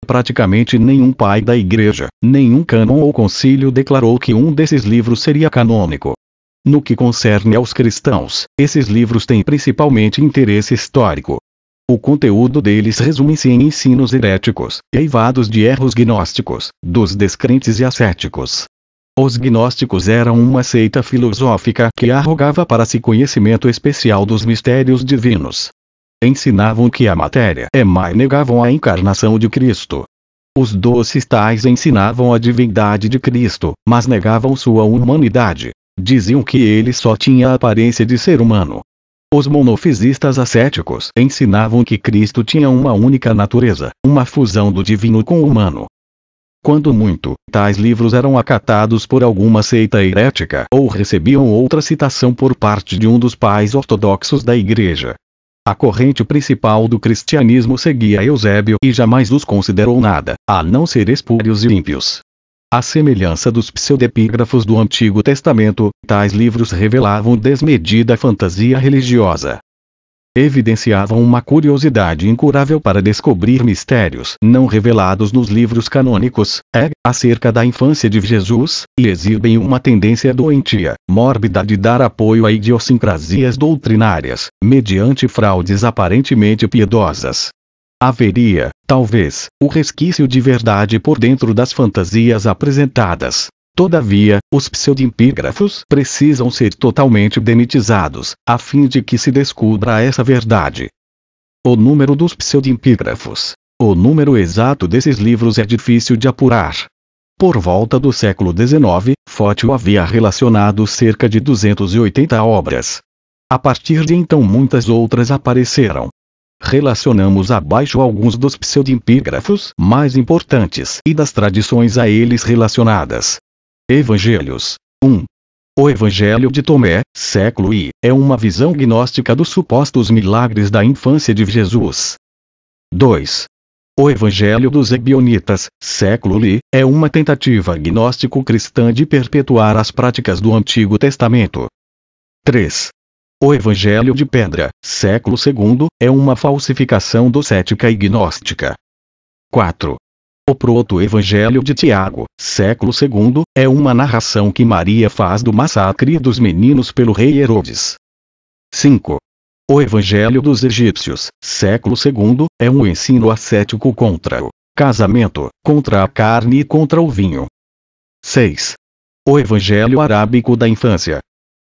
A: Praticamente nenhum pai da igreja, nenhum cânon ou concílio declarou que um desses livros seria canônico. No que concerne aos cristãos, esses livros têm principalmente interesse histórico. O conteúdo deles resume-se em ensinos heréticos, eivados de erros gnósticos, dos descrentes e ascéticos. Os gnósticos eram uma seita filosófica que arrogava para si conhecimento especial dos mistérios divinos. Ensinavam que a matéria é má e negavam a encarnação de Cristo. Os docetais ensinavam a divindade de Cristo, mas negavam sua humanidade. Diziam que ele só tinha a aparência de ser humano. Os monofisistas ascéticos ensinavam que Cristo tinha uma única natureza, uma fusão do divino com o humano. Quando muito, tais livros eram acatados por alguma seita herética ou recebiam outra citação por parte de um dos pais ortodoxos da igreja. A corrente principal do cristianismo seguia Eusébio e jamais os considerou nada, a não ser espúrios e ímpios. À semelhança dos pseudepígrafos do Antigo Testamento, tais livros revelavam desmedida fantasia religiosa. Evidenciavam uma curiosidade incurável para descobrir mistérios não revelados nos livros canônicos, acerca da infância de Jesus, e exibem uma tendência doentia, mórbida de dar apoio a idiosincrasias doutrinárias, mediante fraudes aparentemente piedosas. Haveria, talvez, o resquício de verdade por dentro das fantasias apresentadas. Todavia, os pseudepígrafos precisam ser totalmente demitizados, a fim de que se descubra essa verdade. O número dos pseudepígrafos. O número exato desses livros é difícil de apurar. Por volta do século XIX, Fótio havia relacionado cerca de 280 obras. A partir de então muitas outras apareceram. Relacionamos abaixo alguns dos pseudepígrafos mais importantes e das tradições a eles relacionadas. Evangelhos. 1. O Evangelho de Tomé, século I, é uma visão gnóstica dos supostos milagres da infância de Jesus. 2. O Evangelho dos Ebionitas, século Li, é uma tentativa gnóstico-cristã de perpetuar as práticas do Antigo Testamento. 3. O Evangelho de Pedra, século II, é uma falsificação docética e gnóstica. 4. O Proto-Evangelho de Tiago, século II, é uma narração que Maria faz do massacre dos meninos pelo rei Herodes. 5. O Evangelho dos Egípcios, século II, é um ensino ascético contra o casamento, contra a carne e contra o vinho. 6. O Evangelho Arábico da Infância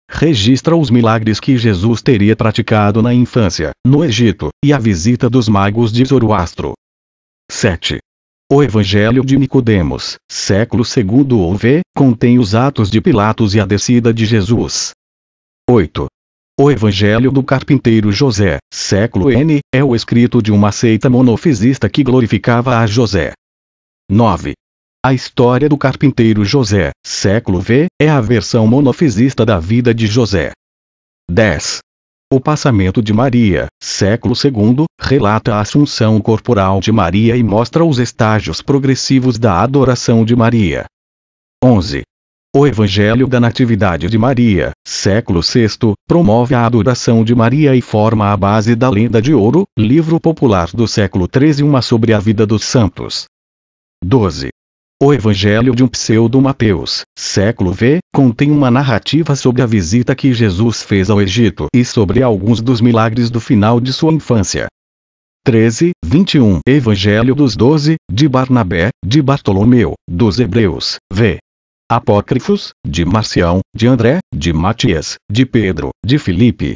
A: registra os milagres que Jesus teria praticado na infância, no Egito, e a visita dos magos de Zoroastro. 7. O Evangelho de Nicodemos, século II ou V, contém os atos de Pilatos e a descida de Jesus. 8. O Evangelho do Carpinteiro José, século N, é o escrito de uma seita monofisista que glorificava a José. 9. A história do Carpinteiro José, século V, é a versão monofisista da vida de José. 10. O Passamento de Maria, século II, relata a assunção corporal de Maria e mostra os estágios progressivos da adoração de Maria. 11. O Evangelho da Natividade de Maria, século VI, promove a adoração de Maria e forma a base da Lenda de Ouro, livro popular do século XIII, uma sobre a vida dos santos. 12. O Evangelho de um pseudo-Mateus, século V, contém uma narrativa sobre a visita que Jesus fez ao Egito e sobre alguns dos milagres do final de sua infância. 13, 21. Evangelho dos 12, de Barnabé, de Bartolomeu, dos Hebreus, v. Apócrifos, de Marcião, de André, de Matias, de Pedro, de Filipe.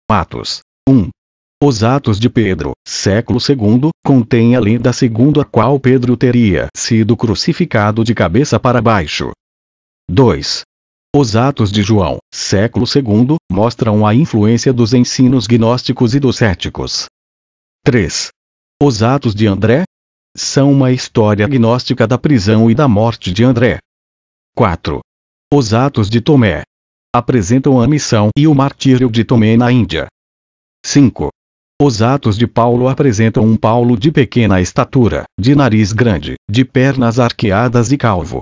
A: Atos. 1. Os Atos de Pedro, século II, contém a lenda segundo a qual Pedro teria sido crucificado de cabeça para baixo. 2. Os Atos de João, século II, mostram a influência dos ensinos gnósticos e docéticos. 3. Os Atos de André são uma história gnóstica da prisão e da morte de André. 4. Os Atos de Tomé apresentam a missão e o martírio de Tomé na Índia. 5. Os Atos de Paulo apresentam um Paulo de pequena estatura, de nariz grande, de pernas arqueadas e calvo.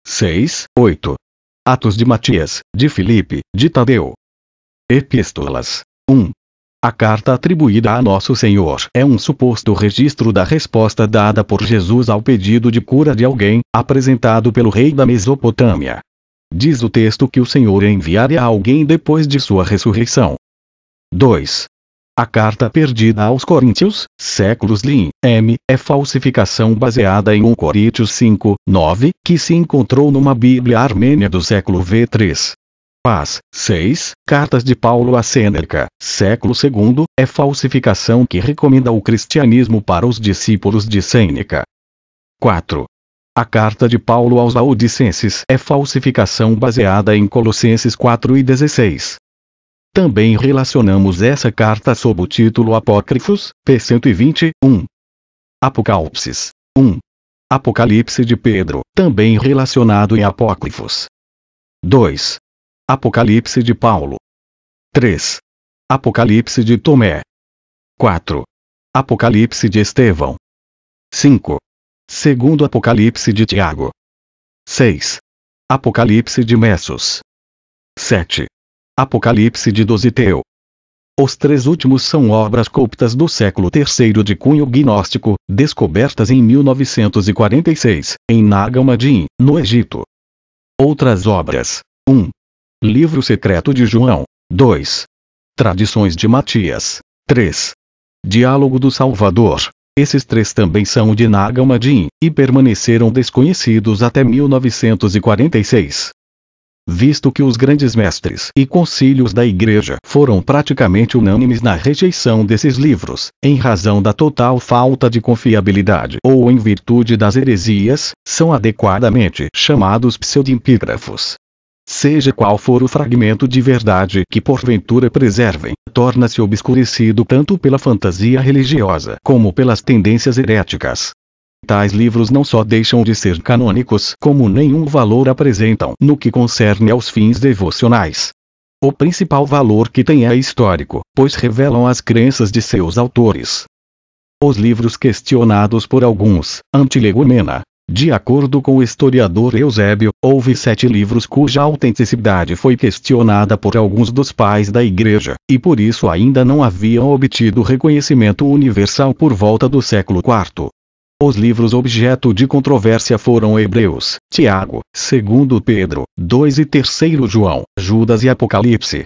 A: 6, 8. Atos de Matias, de Filipe, de Tadeu. Epístolas. 1. A carta atribuída a Nosso Senhor é um suposto registro da resposta dada por Jesus ao pedido de cura de alguém, apresentado pelo rei da Mesopotâmia. Diz o texto que o Senhor enviaria alguém depois de sua ressurreição. 2. A carta perdida aos Coríntios, séculos Lin, M, é falsificação baseada em 1 Coríntios 5, 9, que se encontrou numa Bíblia armênia do século V3. Paz. 6. Cartas de Paulo a Sêneca, século II, é falsificação que recomenda o cristianismo para os discípulos de Sêneca. 4. A carta de Paulo aos Laodicenses é falsificação baseada em Colossenses 4 e 16. Também relacionamos essa carta sob o título Apócrifos, p. 120, 1. Apocalipse. 1. Apocalipse de Pedro, também relacionado em apócrifos. 2. Apocalipse de Paulo. 3. Apocalipse de Tomé. 4. Apocalipse de Estevão. 5. Segundo Apocalipse de Tiago. 6. Apocalipse de Messos. 7. Apocalipse de Dositeu. Os 3 últimos são obras coptas do século III de cunho gnóstico, descobertas em 1946, em Nag Hammadi, no Egito. Outras obras. 1. Livro secreto de João. 2. Tradições de Matias. 3. Diálogo do Salvador. Esses 3 também são de Nag Hammadi, e permaneceram desconhecidos até 1946. Visto que os grandes mestres e concílios da Igreja foram praticamente unânimes na rejeição desses livros, em razão da total falta de confiabilidade ou em virtude das heresias, são adequadamente chamados pseudepígrafos. Seja qual for o fragmento de verdade que porventura preservem, torna-se obscurecido tanto pela fantasia religiosa como pelas tendências heréticas. Tais livros não só deixam de ser canônicos, como nenhum valor apresentam no que concerne aos fins devocionais. O principal valor que têm é histórico, pois revelam as crenças de seus autores. Os livros questionados por alguns, Antilegumena. De acordo com o historiador Eusébio, houve 7 livros cuja autenticidade foi questionada por alguns dos pais da Igreja, e por isso ainda não haviam obtido reconhecimento universal por volta do século IV. Os livros objeto de controvérsia foram Hebreus, Tiago, 2 Pedro, 2 e 3 João, Judas e Apocalipse.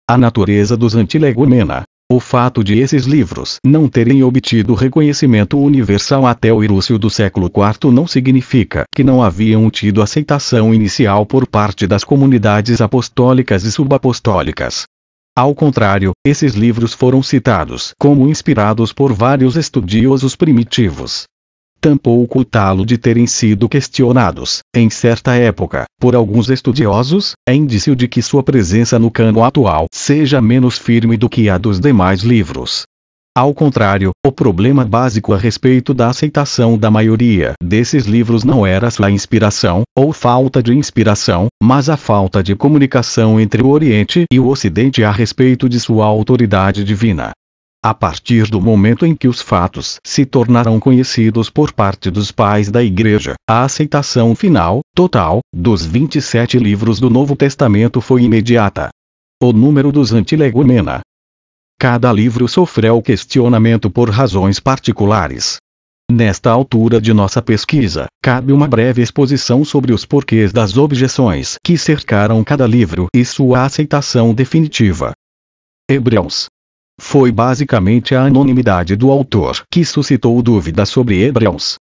A: A natureza dos Antilegumena. O fato de esses livros não terem obtido reconhecimento universal até o início do século IV não significa que não haviam tido aceitação inicial por parte das comunidades apostólicas e subapostólicas. Ao contrário, esses livros foram citados como inspirados por vários estudiosos primitivos. Tampouco o talo de terem sido questionados, em certa época, por alguns estudiosos, é indício de que sua presença no cânon atual seja menos firme do que a dos demais livros. Ao contrário, o problema básico a respeito da aceitação da maioria desses livros não era sua inspiração, ou falta de inspiração, mas a falta de comunicação entre o Oriente e o Ocidente a respeito de sua autoridade divina. A partir do momento em que os fatos se tornaram conhecidos por parte dos pais da Igreja, a aceitação final, total, dos 27 livros do Novo Testamento foi imediata. O número dos Antilegumena. Cada livro sofreu questionamento por razões particulares. Nesta altura de nossa pesquisa, cabe uma breve exposição sobre os porquês das objeções que cercaram cada livro e sua aceitação definitiva. Hebreus. Foi basicamente a anonimidade do autor que suscitou dúvidas sobre Hebreus.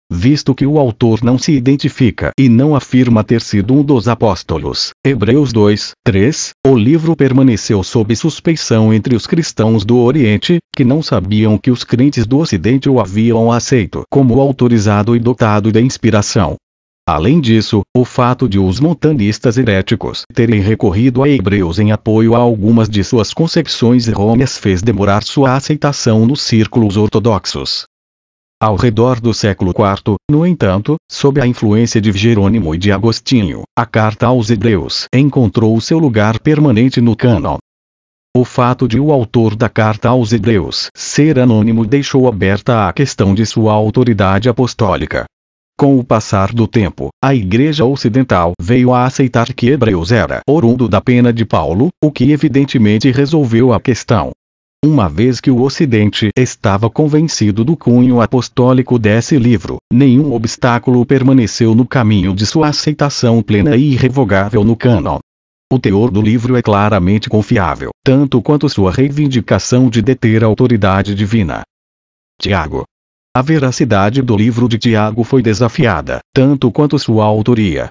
A: Visto que o autor não se identifica e não afirma ter sido um dos apóstolos, Hebreus 2, 3, o livro permaneceu sob suspeição entre os cristãos do Oriente, que não sabiam que os crentes do Ocidente o haviam aceito como autorizado e dotado de inspiração. Além disso, o fato de os montanistas heréticos terem recorrido a Hebreus em apoio a algumas de suas concepções errôneas fez demorar sua aceitação nos círculos ortodoxos. Ao redor do século IV, no entanto, sob a influência de Jerônimo e de Agostinho, a Carta aos Hebreus encontrou seu lugar permanente no cânon. O fato de o autor da Carta aos Hebreus ser anônimo deixou aberta a questão de sua autoridade apostólica. Com o passar do tempo, a Igreja Ocidental veio a aceitar que Hebreus era oriundo da pena de Paulo, o que evidentemente resolveu a questão. Uma vez que o Ocidente estava convencido do cunho apostólico desse livro, nenhum obstáculo permaneceu no caminho de sua aceitação plena e irrevogável no cânon. O teor do livro é claramente confiável, tanto quanto sua reivindicação de deter a autoridade divina. Tiago. A veracidade do livro de Tiago foi desafiada, tanto quanto sua autoria.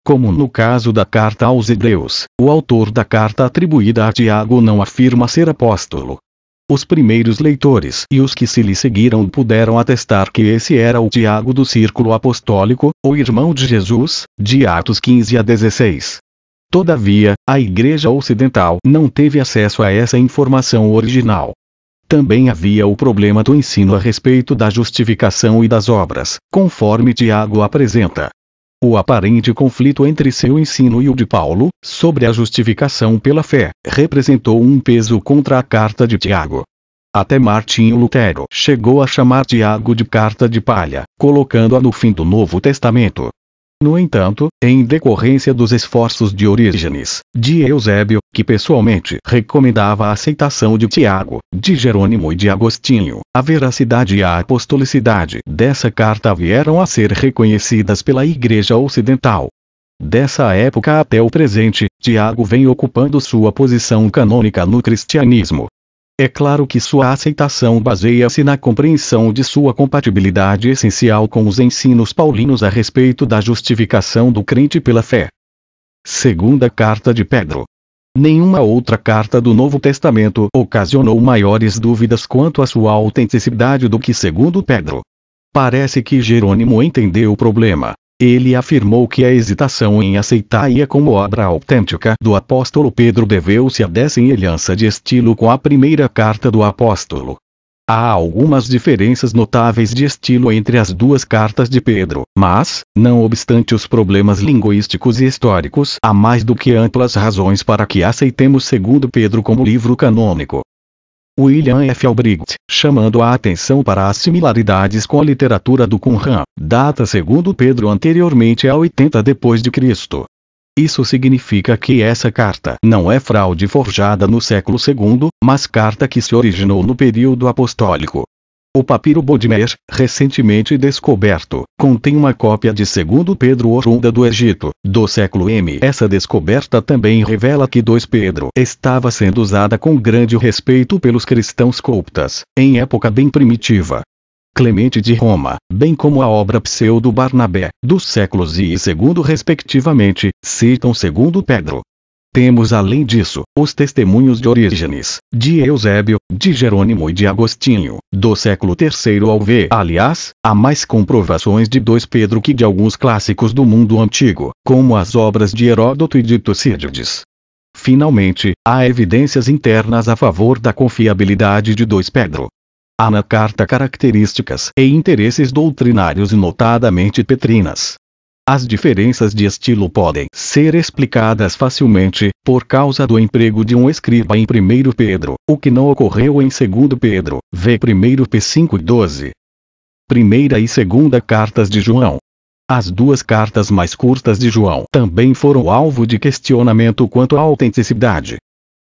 A: Como no caso da Carta aos Hebreus, o autor da carta atribuída a Tiago não afirma ser apóstolo. Os primeiros leitores e os que se lhe seguiram puderam atestar que esse era o Tiago do círculo apostólico, o irmão de Jesus, de Atos 15 a 16. Todavia, a Igreja Ocidental não teve acesso a essa informação original. Também havia o problema do ensino a respeito da justificação e das obras, conforme Tiago apresenta. O aparente conflito entre seu ensino e o de Paulo, sobre a justificação pela fé, representou um peso contra a carta de Tiago. Até Martinho Lutero chegou a chamar Tiago de carta de palha, colocando-a no fim do Novo Testamento. No entanto, em decorrência dos esforços de Orígenes, de Eusébio, que pessoalmente recomendava a aceitação de Tiago, de Jerônimo e de Agostinho, a veracidade e a apostolicidade dessa carta vieram a ser reconhecidas pela Igreja Ocidental. Dessa época até o presente, Tiago vem ocupando sua posição canônica no cristianismo. É claro que sua aceitação baseia-se na compreensão de sua compatibilidade essencial com os ensinos paulinos a respeito da justificação do crente pela fé. Segunda carta de Pedro. Nenhuma outra carta do Novo Testamento ocasionou maiores dúvidas quanto à sua autenticidade do que segundo Pedro. Parece que Jerônimo entendeu o problema. Ele afirmou que a hesitação em aceitar-a como obra autêntica do apóstolo Pedro deveu-se à dessemelhança de estilo com a primeira carta do apóstolo. Há algumas diferenças notáveis de estilo entre as duas cartas de Pedro, mas, não obstante os problemas linguísticos e históricos, há mais do que amplas razões para que aceitemos segundo Pedro como livro canônico. William F. Albrecht, chamando a atenção para as similaridades com a literatura do Qumran, data segundo Pedro anteriormente a 80 d.C. Isso significa que essa carta não é fraude forjada no século II, mas carta que se originou no período apostólico. O papiro Bodmer, recentemente descoberto, contém uma cópia de 2 Pedro oriunda do Egito, do século M. Essa descoberta também revela que 2 Pedro estava sendo usada com grande respeito pelos cristãos coptas, em época bem primitiva. Clemente de Roma, bem como a obra Pseudo-Barnabé, dos séculos I e II respectivamente, citam 2 Pedro. Temos além disso, os testemunhos de Orígenes, de Eusébio, de Jerônimo e de Agostinho, do século III ao V. Aliás, há mais comprovações de 2 Pedro que de alguns clássicos do mundo antigo, como as obras de Heródoto e de Tucídides. Finalmente, há evidências internas a favor da confiabilidade de 2 Pedro. Há na carta características e interesses doutrinários e notadamente petrinas. As diferenças de estilo podem ser explicadas facilmente, por causa do emprego de um escriba em 1 Pedro, o que não ocorreu em 2 Pedro, vê 1 P 5:12. Primeira e segunda cartas de João. As 2 cartas mais curtas de João também foram alvo de questionamento quanto à autenticidade.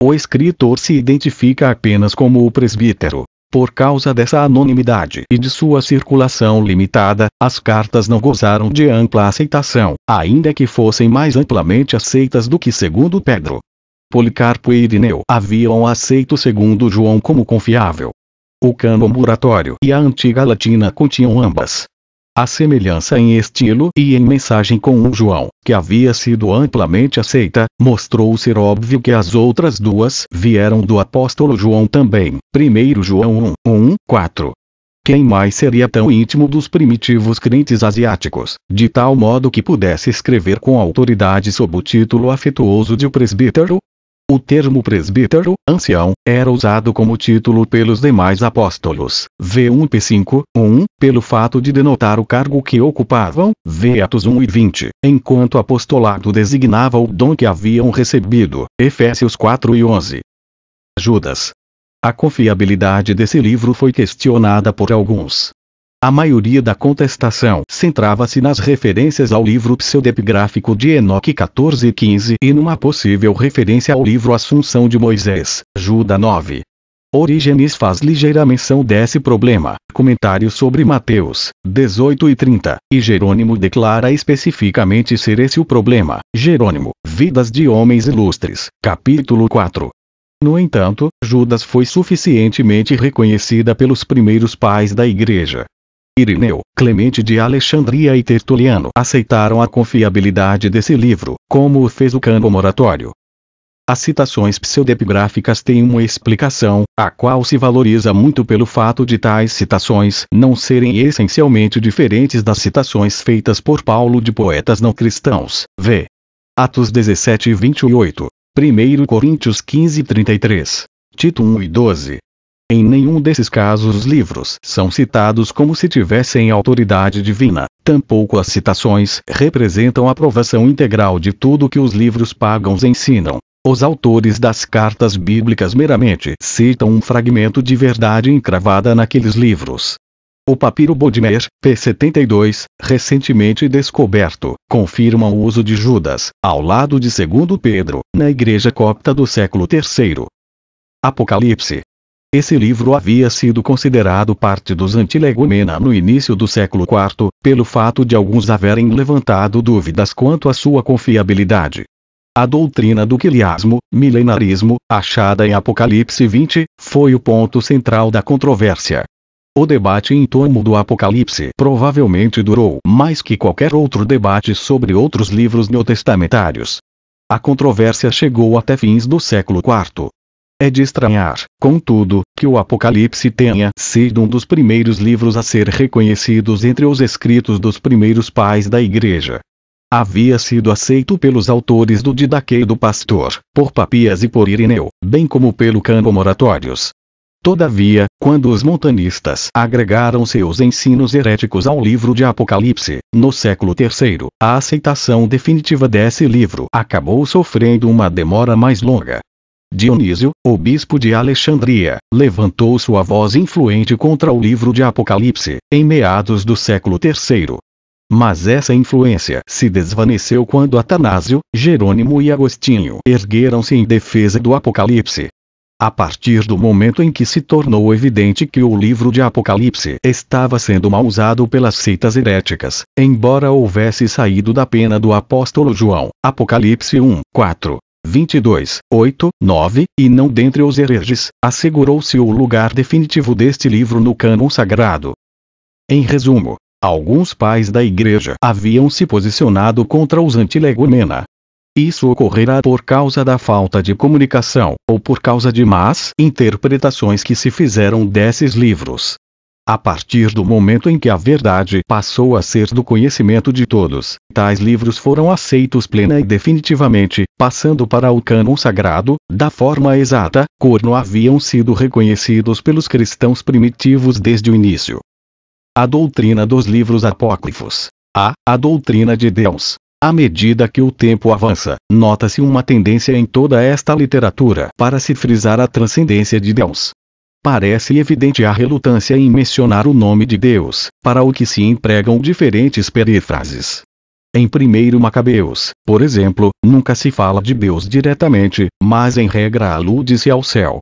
A: O escritor se identifica apenas como o presbítero. Por causa dessa anonimidade e de sua circulação limitada, as cartas não gozaram de ampla aceitação, ainda que fossem mais amplamente aceitas do que 2 Pedro. Policarpo e Irineu haviam aceito 2 João como confiável. O cânon muratório e a antiga latina continham ambas. A semelhança em estilo e em mensagem com 1 João, que havia sido amplamente aceita, mostrou ser óbvio que as outras 2 vieram do apóstolo João também, 1 João 1:4. Quem mais seria tão íntimo dos primitivos crentes asiáticos, de tal modo que pudesse escrever com autoridade sob o título afetuoso de presbítero? O termo presbítero, ancião, era usado como título pelos demais apóstolos, v 1 P 5:1, pelo fato de denotar o cargo que ocupavam, v Atos 1:20, enquanto apostolado designava o dom que haviam recebido, Efésios 4:11. Judas. A confiabilidade desse livro foi questionada por alguns. A maioria da contestação centrava-se nas referências ao livro pseudepigráfico de Enoque 14:15 e numa possível referência ao livro Assunção de Moisés, Juda 9. Orígenes faz ligeira menção desse problema, comentário sobre Mateus 18:30, e Jerônimo declara especificamente ser esse o problema, Jerônimo, Vidas de Homens Ilustres, capítulo 4. No entanto, Judas foi suficientemente reconhecida pelos primeiros pais da Igreja. Irineu, Clemente de Alexandria e Tertuliano aceitaram a confiabilidade desse livro, como o fez o cânon moratório. As citações pseudepigráficas têm uma explicação, a qual se valoriza muito pelo fato de tais citações não serem essencialmente diferentes das citações feitas por Paulo de poetas não cristãos, v. Atos 17:28, 1 Coríntios 15:33, Tito 1:12. Em nenhum desses casos os livros são citados como se tivessem autoridade divina, tampouco as citações representam a aprovação integral de tudo que os livros pagãos ensinam. Os autores das cartas bíblicas meramente citam um fragmento de verdade encravada naqueles livros. O papiro Bodmer, p. 72, recentemente descoberto, confirma o uso de Judas, ao lado de 2 Pedro, na Igreja Copta do século III. Apocalipse. Esse livro havia sido considerado parte dos Antilegomena no início do século IV, pelo fato de alguns haverem levantado dúvidas quanto à sua confiabilidade. A doutrina do quilismo, milenarismo, achada em Apocalipse 20, foi o ponto central da controvérsia. O debate em torno do Apocalipse provavelmente durou mais que qualquer outro debate sobre outros livros neotestamentários. A controvérsia chegou até fins do século IV. É de estranhar, contudo, que o Apocalipse tenha sido um dos primeiros livros a ser reconhecidos entre os escritos dos primeiros pais da Igreja. Havia sido aceito pelos autores do Didaquê do Pastor, por Papias e por Irineu, bem como pelo Cânon Moratórios. Todavia, quando os montanistas agregaram seus ensinos heréticos ao livro de Apocalipse, no século III, a aceitação definitiva desse livro acabou sofrendo uma demora mais longa. Dionísio, o bispo de Alexandria, levantou sua voz influente contra o livro de Apocalipse, em meados do século III. Mas essa influência se desvaneceu quando Atanásio, Jerônimo e Agostinho ergueram-se em defesa do Apocalipse. A partir do momento em que se tornou evidente que o livro de Apocalipse estava sendo mal usado pelas seitas heréticas, embora houvesse saído da pena do apóstolo João, Apocalipse 1, 4. 22, 8, 9, e não dentre os hereges, assegurou-se o lugar definitivo deste livro no cânon sagrado. Em resumo, alguns pais da Igreja haviam se posicionado contra os Antilegomena. Isso ocorrerá por causa da falta de comunicação, ou por causa de más interpretações que se fizeram desses livros. A partir do momento em que a verdade passou a ser do conhecimento de todos, tais livros foram aceitos plena e definitivamente, passando para o cânon sagrado, da forma exata, como haviam sido reconhecidos pelos cristãos primitivos desde o início. A doutrina dos livros apócrifos. A doutrina de Deus. À medida que o tempo avança, nota-se uma tendência em toda esta literatura para se frisar a transcendência de Deus. Parece evidente a relutância em mencionar o nome de Deus, para o que se empregam diferentes perífrases. Em 1 Macabeus, por exemplo, nunca se fala de Deus diretamente, mas em regra alude-se ao céu.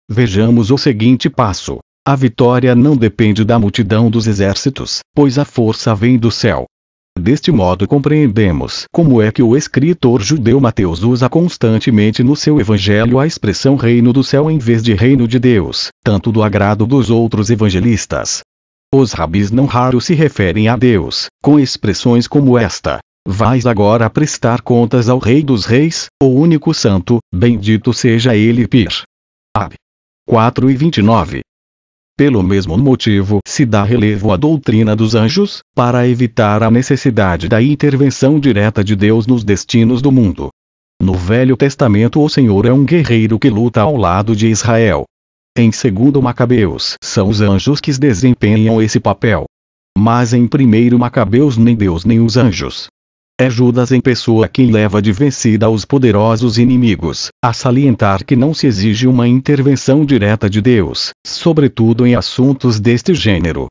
A: Vejamos o seguinte passo. A vitória não depende da multidão dos exércitos, pois a força vem do céu. Deste modo compreendemos como é que o escritor judeu Mateus usa constantemente no seu evangelho a expressão reino do céu em vez de reino de Deus, tanto do agrado dos outros evangelistas. Os rabis não raro se referem a Deus, com expressões como esta: vais agora prestar contas ao Rei dos Reis, o único santo, bendito seja ele Pir. Ab. 4:29. Pelo mesmo motivo se dá relevo à doutrina dos anjos, para evitar a necessidade da intervenção direta de Deus nos destinos do mundo. No Velho Testamento o Senhor é um guerreiro que luta ao lado de Israel. Em 2 Macabeus são os anjos que desempenham esse papel. Mas em 1 Macabeus nem Deus nem os anjos. É Judas em pessoa quem leva de vencida aos poderosos inimigos, a salientar que não se exige uma intervenção direta de Deus, sobretudo em assuntos deste gênero.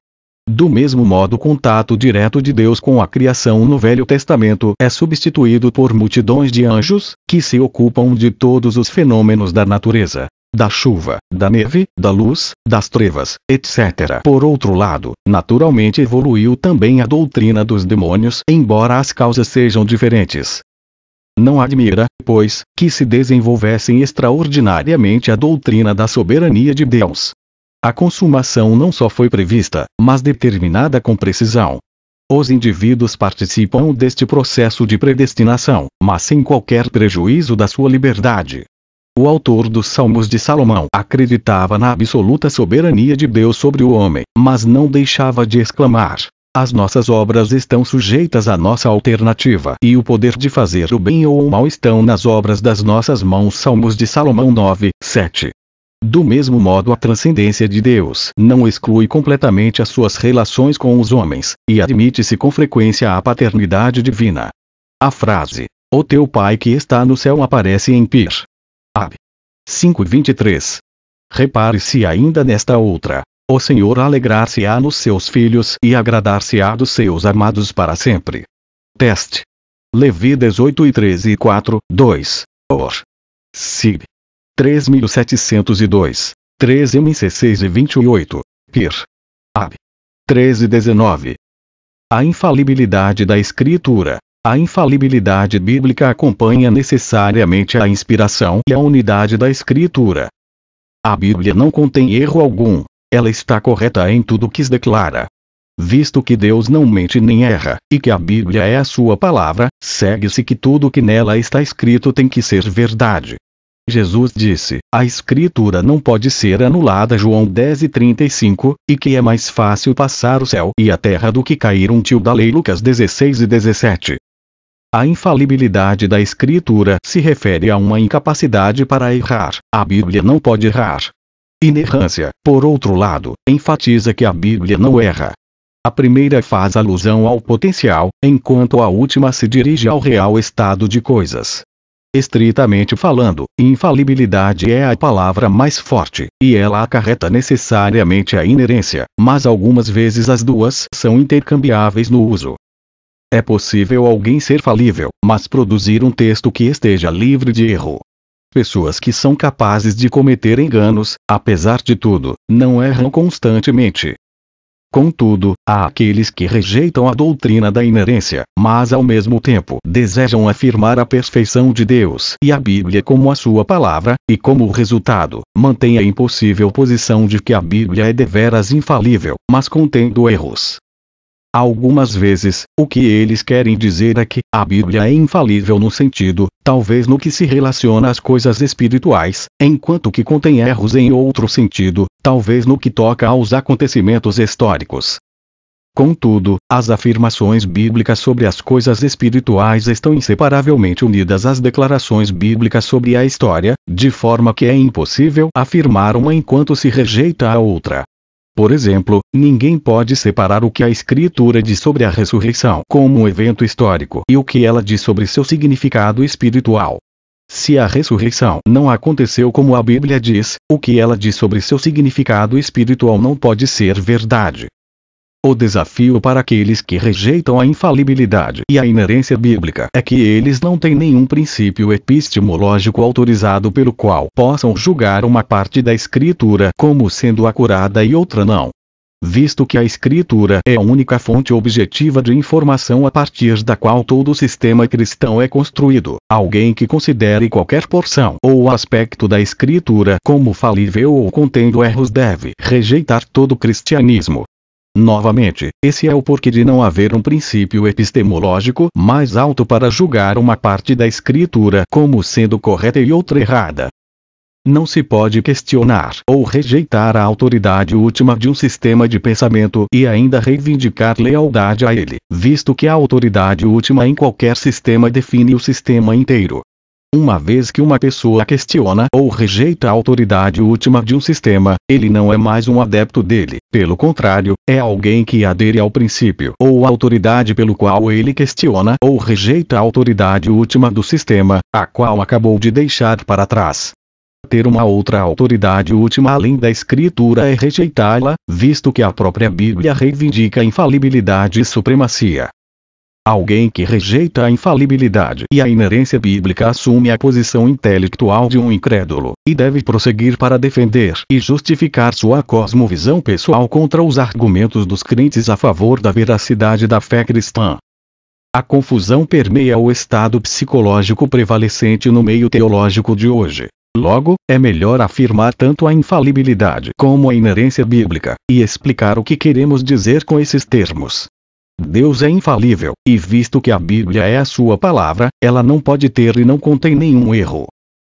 A: Do mesmo modo, o contato direto de Deus com a criação no Velho Testamento é substituído por multidões de anjos, que se ocupam de todos os fenômenos da natureza. Da chuva, da neve, da luz, das trevas, etc. Por outro lado, naturalmente evoluiu também a doutrina dos demônios, embora as causas sejam diferentes. Não admira, pois, que se desenvolvessem extraordinariamente a doutrina da soberania de Deus. A consumação não só foi prevista, mas determinada com precisão. Os indivíduos participam deste processo de predestinação, mas sem qualquer prejuízo da sua liberdade. O autor dos Salmos de Salomão acreditava na absoluta soberania de Deus sobre o homem, mas não deixava de exclamar: as nossas obras estão sujeitas à nossa alternativa, e o poder de fazer o bem ou o mal estão nas obras das nossas mãos. Salmos de Salomão 9, 7. Do mesmo modo, a transcendência de Deus não exclui completamente as suas relações com os homens, e admite-se com frequência a paternidade divina. A frase, "O teu pai que está no céu" aparece em Pir. Ab. 5:23. Repare-se ainda nesta outra. O Senhor alegrar-se-á nos seus filhos e agradar-se-á dos seus amados para sempre. Teste. Levi 18:13-4, 2. Or. Sib. 3702. 13:16-28. Pir. Ab. 13:19. A infalibilidade da Escritura. A infalibilidade bíblica acompanha necessariamente a inspiração e a unidade da Escritura. A Bíblia não contém erro algum. Ela está correta em tudo que declara. Visto que Deus não mente nem erra, e que a Bíblia é a sua palavra, segue-se que tudo que nela está escrito tem que ser verdade. Jesus disse, a Escritura não pode ser anulada, João 10:35, e que é mais fácil passar o céu e a terra do que cair um tio da lei, Lucas 16:17. A infalibilidade da Escritura se refere a uma incapacidade para errar. A Bíblia não pode errar. Inerrância, por outro lado, enfatiza que a Bíblia não erra. A primeira faz alusão ao potencial, enquanto a última se dirige ao real estado de coisas. Estritamente falando, infalibilidade é a palavra mais forte, e ela acarreta necessariamente a inerência, mas algumas vezes as duas são intercambiáveis no uso. É possível alguém ser falível, mas produzir um texto que esteja livre de erro. Pessoas que são capazes de cometer enganos, apesar de tudo, não erram constantemente. Contudo, há aqueles que rejeitam a doutrina da inerência, mas ao mesmo tempo desejam afirmar a perfeição de Deus e a Bíblia como a sua palavra, e como resultado, mantêm a impossível posição de que a Bíblia é deveras infalível, mas contendo erros. Algumas vezes, o que eles querem dizer é que a Bíblia é infalível no sentido, talvez no que se relaciona às coisas espirituais, enquanto que contém erros em outro sentido, talvez no que toca aos acontecimentos históricos. Contudo, as afirmações bíblicas sobre as coisas espirituais estão inseparavelmente unidas às declarações bíblicas sobre a história, de forma que é impossível afirmar uma enquanto se rejeita a outra. Por exemplo, ninguém pode separar o que a Escritura diz sobre a ressurreição como um evento histórico e o que ela diz sobre seu significado espiritual. Se a ressurreição não aconteceu como a Bíblia diz, o que ela diz sobre seu significado espiritual não pode ser verdade. O desafio para aqueles que rejeitam a infalibilidade e a inerência bíblica é que eles não têm nenhum princípio epistemológico autorizado pelo qual possam julgar uma parte da Escritura como sendo acurada e outra não. Visto que a Escritura é a única fonte objetiva de informação a partir da qual todo o sistema cristão é construído, alguém que considere qualquer porção ou aspecto da Escritura como falível ou contendo erros deve rejeitar todo o cristianismo. Novamente, esse é o porquê de não haver um princípio epistemológico mais alto para julgar uma parte da Escritura como sendo correta e outra errada. Não se pode questionar ou rejeitar a autoridade última de um sistema de pensamento e ainda reivindicar lealdade a ele, visto que a autoridade última em qualquer sistema define o sistema inteiro. Uma vez que uma pessoa questiona ou rejeita a autoridade última de um sistema, ele não é mais um adepto dele, pelo contrário, é alguém que adere ao princípio ou autoridade pelo qual ele questiona ou rejeita a autoridade última do sistema, a qual acabou de deixar para trás. Ter uma outra autoridade última além da Escritura é rejeitá-la, visto que a própria Bíblia reivindica infalibilidade e supremacia. Alguém que rejeita a infalibilidade e a inerência bíblica assume a posição intelectual de um incrédulo, e deve prosseguir para defender e justificar sua cosmovisão pessoal contra os argumentos dos crentes a favor da veracidade da fé cristã. A confusão permeia o estado psicológico prevalecente no meio teológico de hoje. Logo, é melhor afirmar tanto a infalibilidade como a inerência bíblica, e explicar o que queremos dizer com esses termos. Deus é infalível, e visto que a Bíblia é a sua palavra, ela não pode ter e não contém nenhum erro.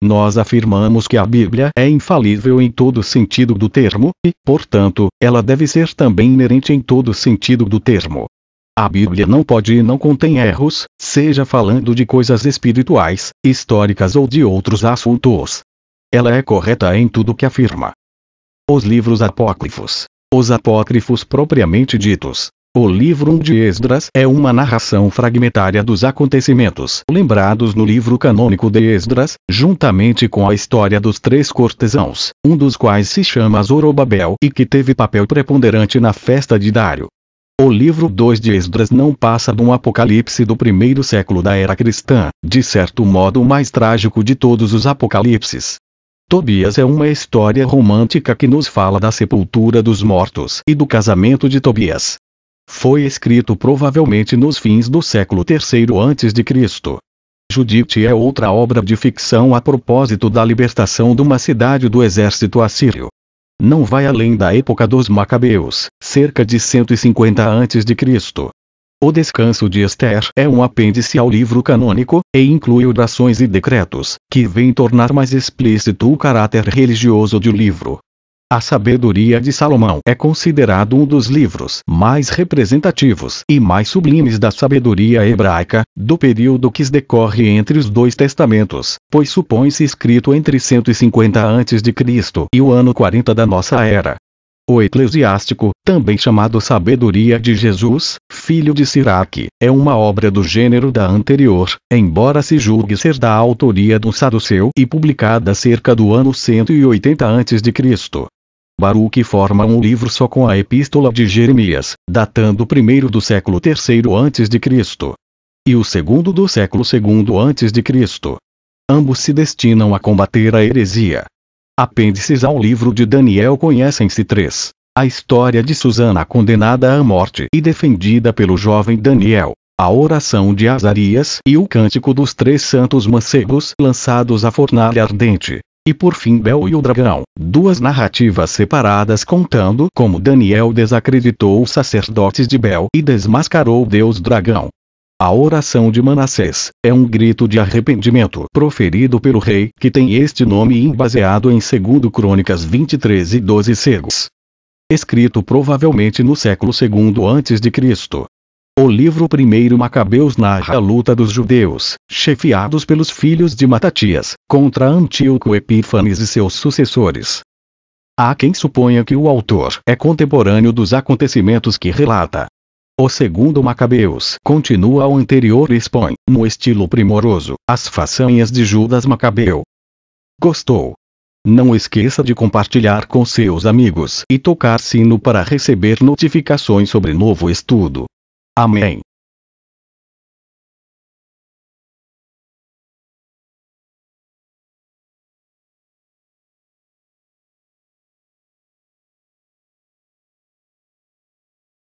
A: Nós afirmamos que a Bíblia é infalível em todo sentido do termo, e, portanto, ela deve ser também inerente em todo sentido do termo. A Bíblia não pode e não contém erros, seja falando de coisas espirituais, históricas ou de outros assuntos. ela é correta em tudo que afirma. Os livros apócrifos. Os apócrifos propriamente ditos. O livro 1 de Esdras é uma narração fragmentária dos acontecimentos lembrados no livro canônico de Esdras, juntamente com a história dos 3 cortesãos, um dos quais se chama Zorobabel e que teve papel preponderante na festa de Dário. O livro 2 de Esdras não passa de um apocalipse do primeiro século da era cristã, de certo modo o mais trágico de todos os apocalipses. Tobias é uma história romântica que nos fala da sepultura dos mortos e do casamento de Tobias. Foi escrito provavelmente nos fins do século III a.C. Judite é outra obra de ficção a propósito da libertação de uma cidade do exército assírio. Não vai além da época dos Macabeus, cerca de 150 a.C. O Descanso de Ester é um apêndice ao livro canônico, e inclui orações e decretos, que vêm tornar mais explícito o caráter religioso do livro. A Sabedoria de Salomão é considerado um dos livros mais representativos e mais sublimes da sabedoria hebraica, do período que decorre entre os 2 testamentos, pois supõe-se escrito entre 150 a.C. e o ano 40 da nossa era. O Eclesiástico, também chamado Sabedoria de Jesus, filho de Siraque, é uma obra do gênero da anterior, embora se julgue ser da autoria de um saduceu e publicada cerca do ano 180 a.C. Baruque forma um livro só com a Epístola de Jeremias, datando o primeiro do século III a.C. e o segundo do século II a.C. Ambos se destinam a combater a heresia. Apêndices ao livro de Daniel conhecem-se 3. A história de Susana condenada à morte e defendida pelo jovem Daniel, a oração de Azarias e o cântico dos 3 santos mancebos lançados à fornalha ardente. E por fim Bel e o dragão, 2 narrativas separadas contando como Daniel desacreditou os sacerdotes de Bel e desmascarou o deus dragão. A oração de Manassés é um grito de arrependimento proferido pelo rei que tem este nome baseado em 2 Crônicas 23 e 12 Segos. Escrito provavelmente no século II a.C. O livro 1 Macabeus narra a luta dos judeus, chefiados pelos filhos de Matatias, contra Antíoco Epífanes e seus sucessores. Há quem suponha que o autor é contemporâneo dos acontecimentos que relata. O 2 Macabeus continua ao anterior e expõe, no estilo primoroso, as façanhas de Judas Macabeu. Gostou? Não esqueça de compartilhar com seus amigos e tocar sino para receber notificações sobre novo estudo. Amém.